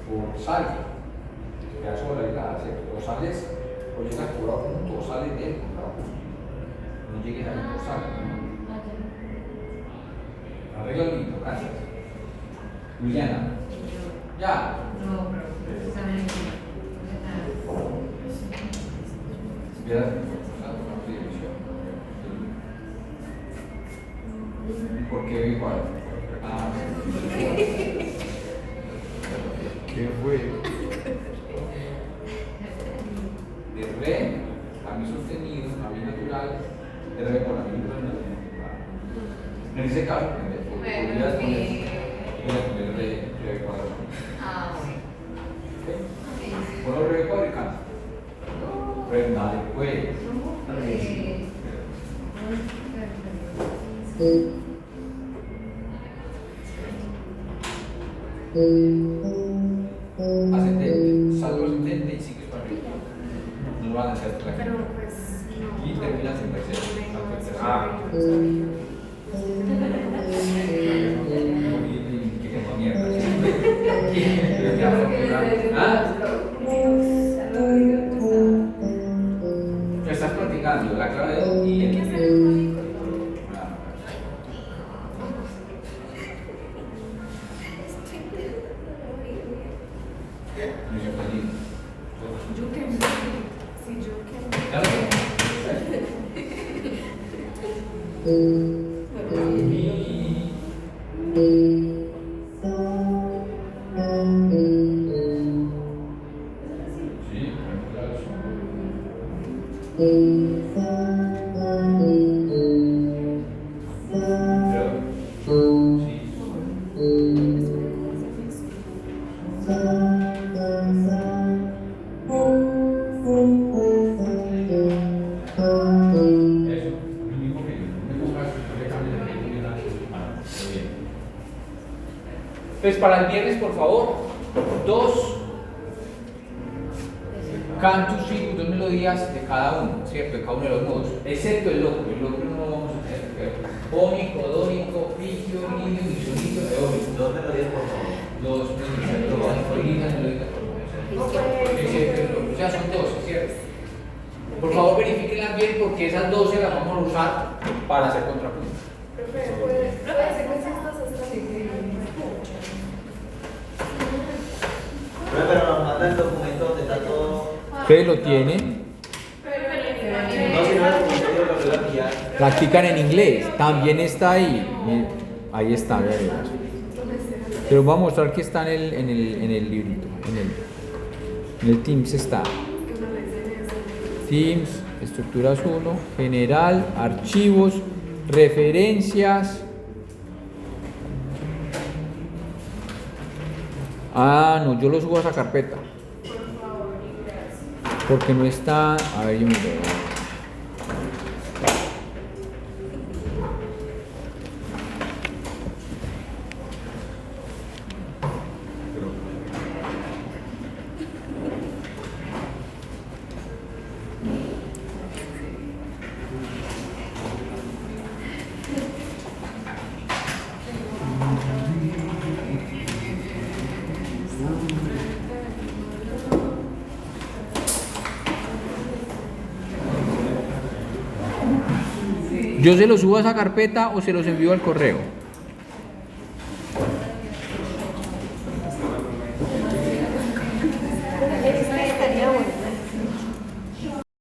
Por salto, te quedas sola y nada, ¿cierto? O sales, o llegas por a punto, o sales de él por a punto. No llegues ahí por salto, ¿no? Arregla el lindo, gracias. Juliana, ya. No, pero precisamente. Espera, la dirección. ¿Por qué igual? Ah, ¿Qué fue? de re a mi sostenido, a mi natural, de re con la mi natural. En ese caso, podrías poner re cuadrado. Ah, Ponlo re cuadrado y canta. Re, dale, pues. Ascendente, salto ascendente y sigues para arriba. No lo van a hacer hasta la Pero quinta. pues no. Y terminas en tercera. Salto en tercera. Ah, Que como mierda. ¿Ah? Estás practicando la clave de do y hay que el. hacer el código. Entonces, para el viernes, por favor, 2 cantus sigus, 2 melodías de cada uno, ¿cierto? De cada uno de los modos, excepto el locro. El locro no lo vamos a tener. Jónico, dórico, frigio, lidio, misonito, eólico. 2 melodías, por favor. 2 melodías, por favor. Excepto el locro. O sea, son 12, ¿cierto? Por favor, verifíquenlas bien porque esas 12 las vamos a usar para hacer contrapunto. Puede ser que estas estrategias. Pero nos manda el documento donde está todo. Ustedes lo tienen, No, si no el documento yo lo voy a pillar. practican en inglés, también está ahí. Miren, ahí está, ya verás. Te lo voy a mostrar que está en el librito, en el Teams está. Teams, estructuras 1, general, archivos, referencias. Ah, no, yo lo subo a esa carpeta. Porque no está. A ver, yo miro. Yo se los subo a esa carpeta o se los envío al correo.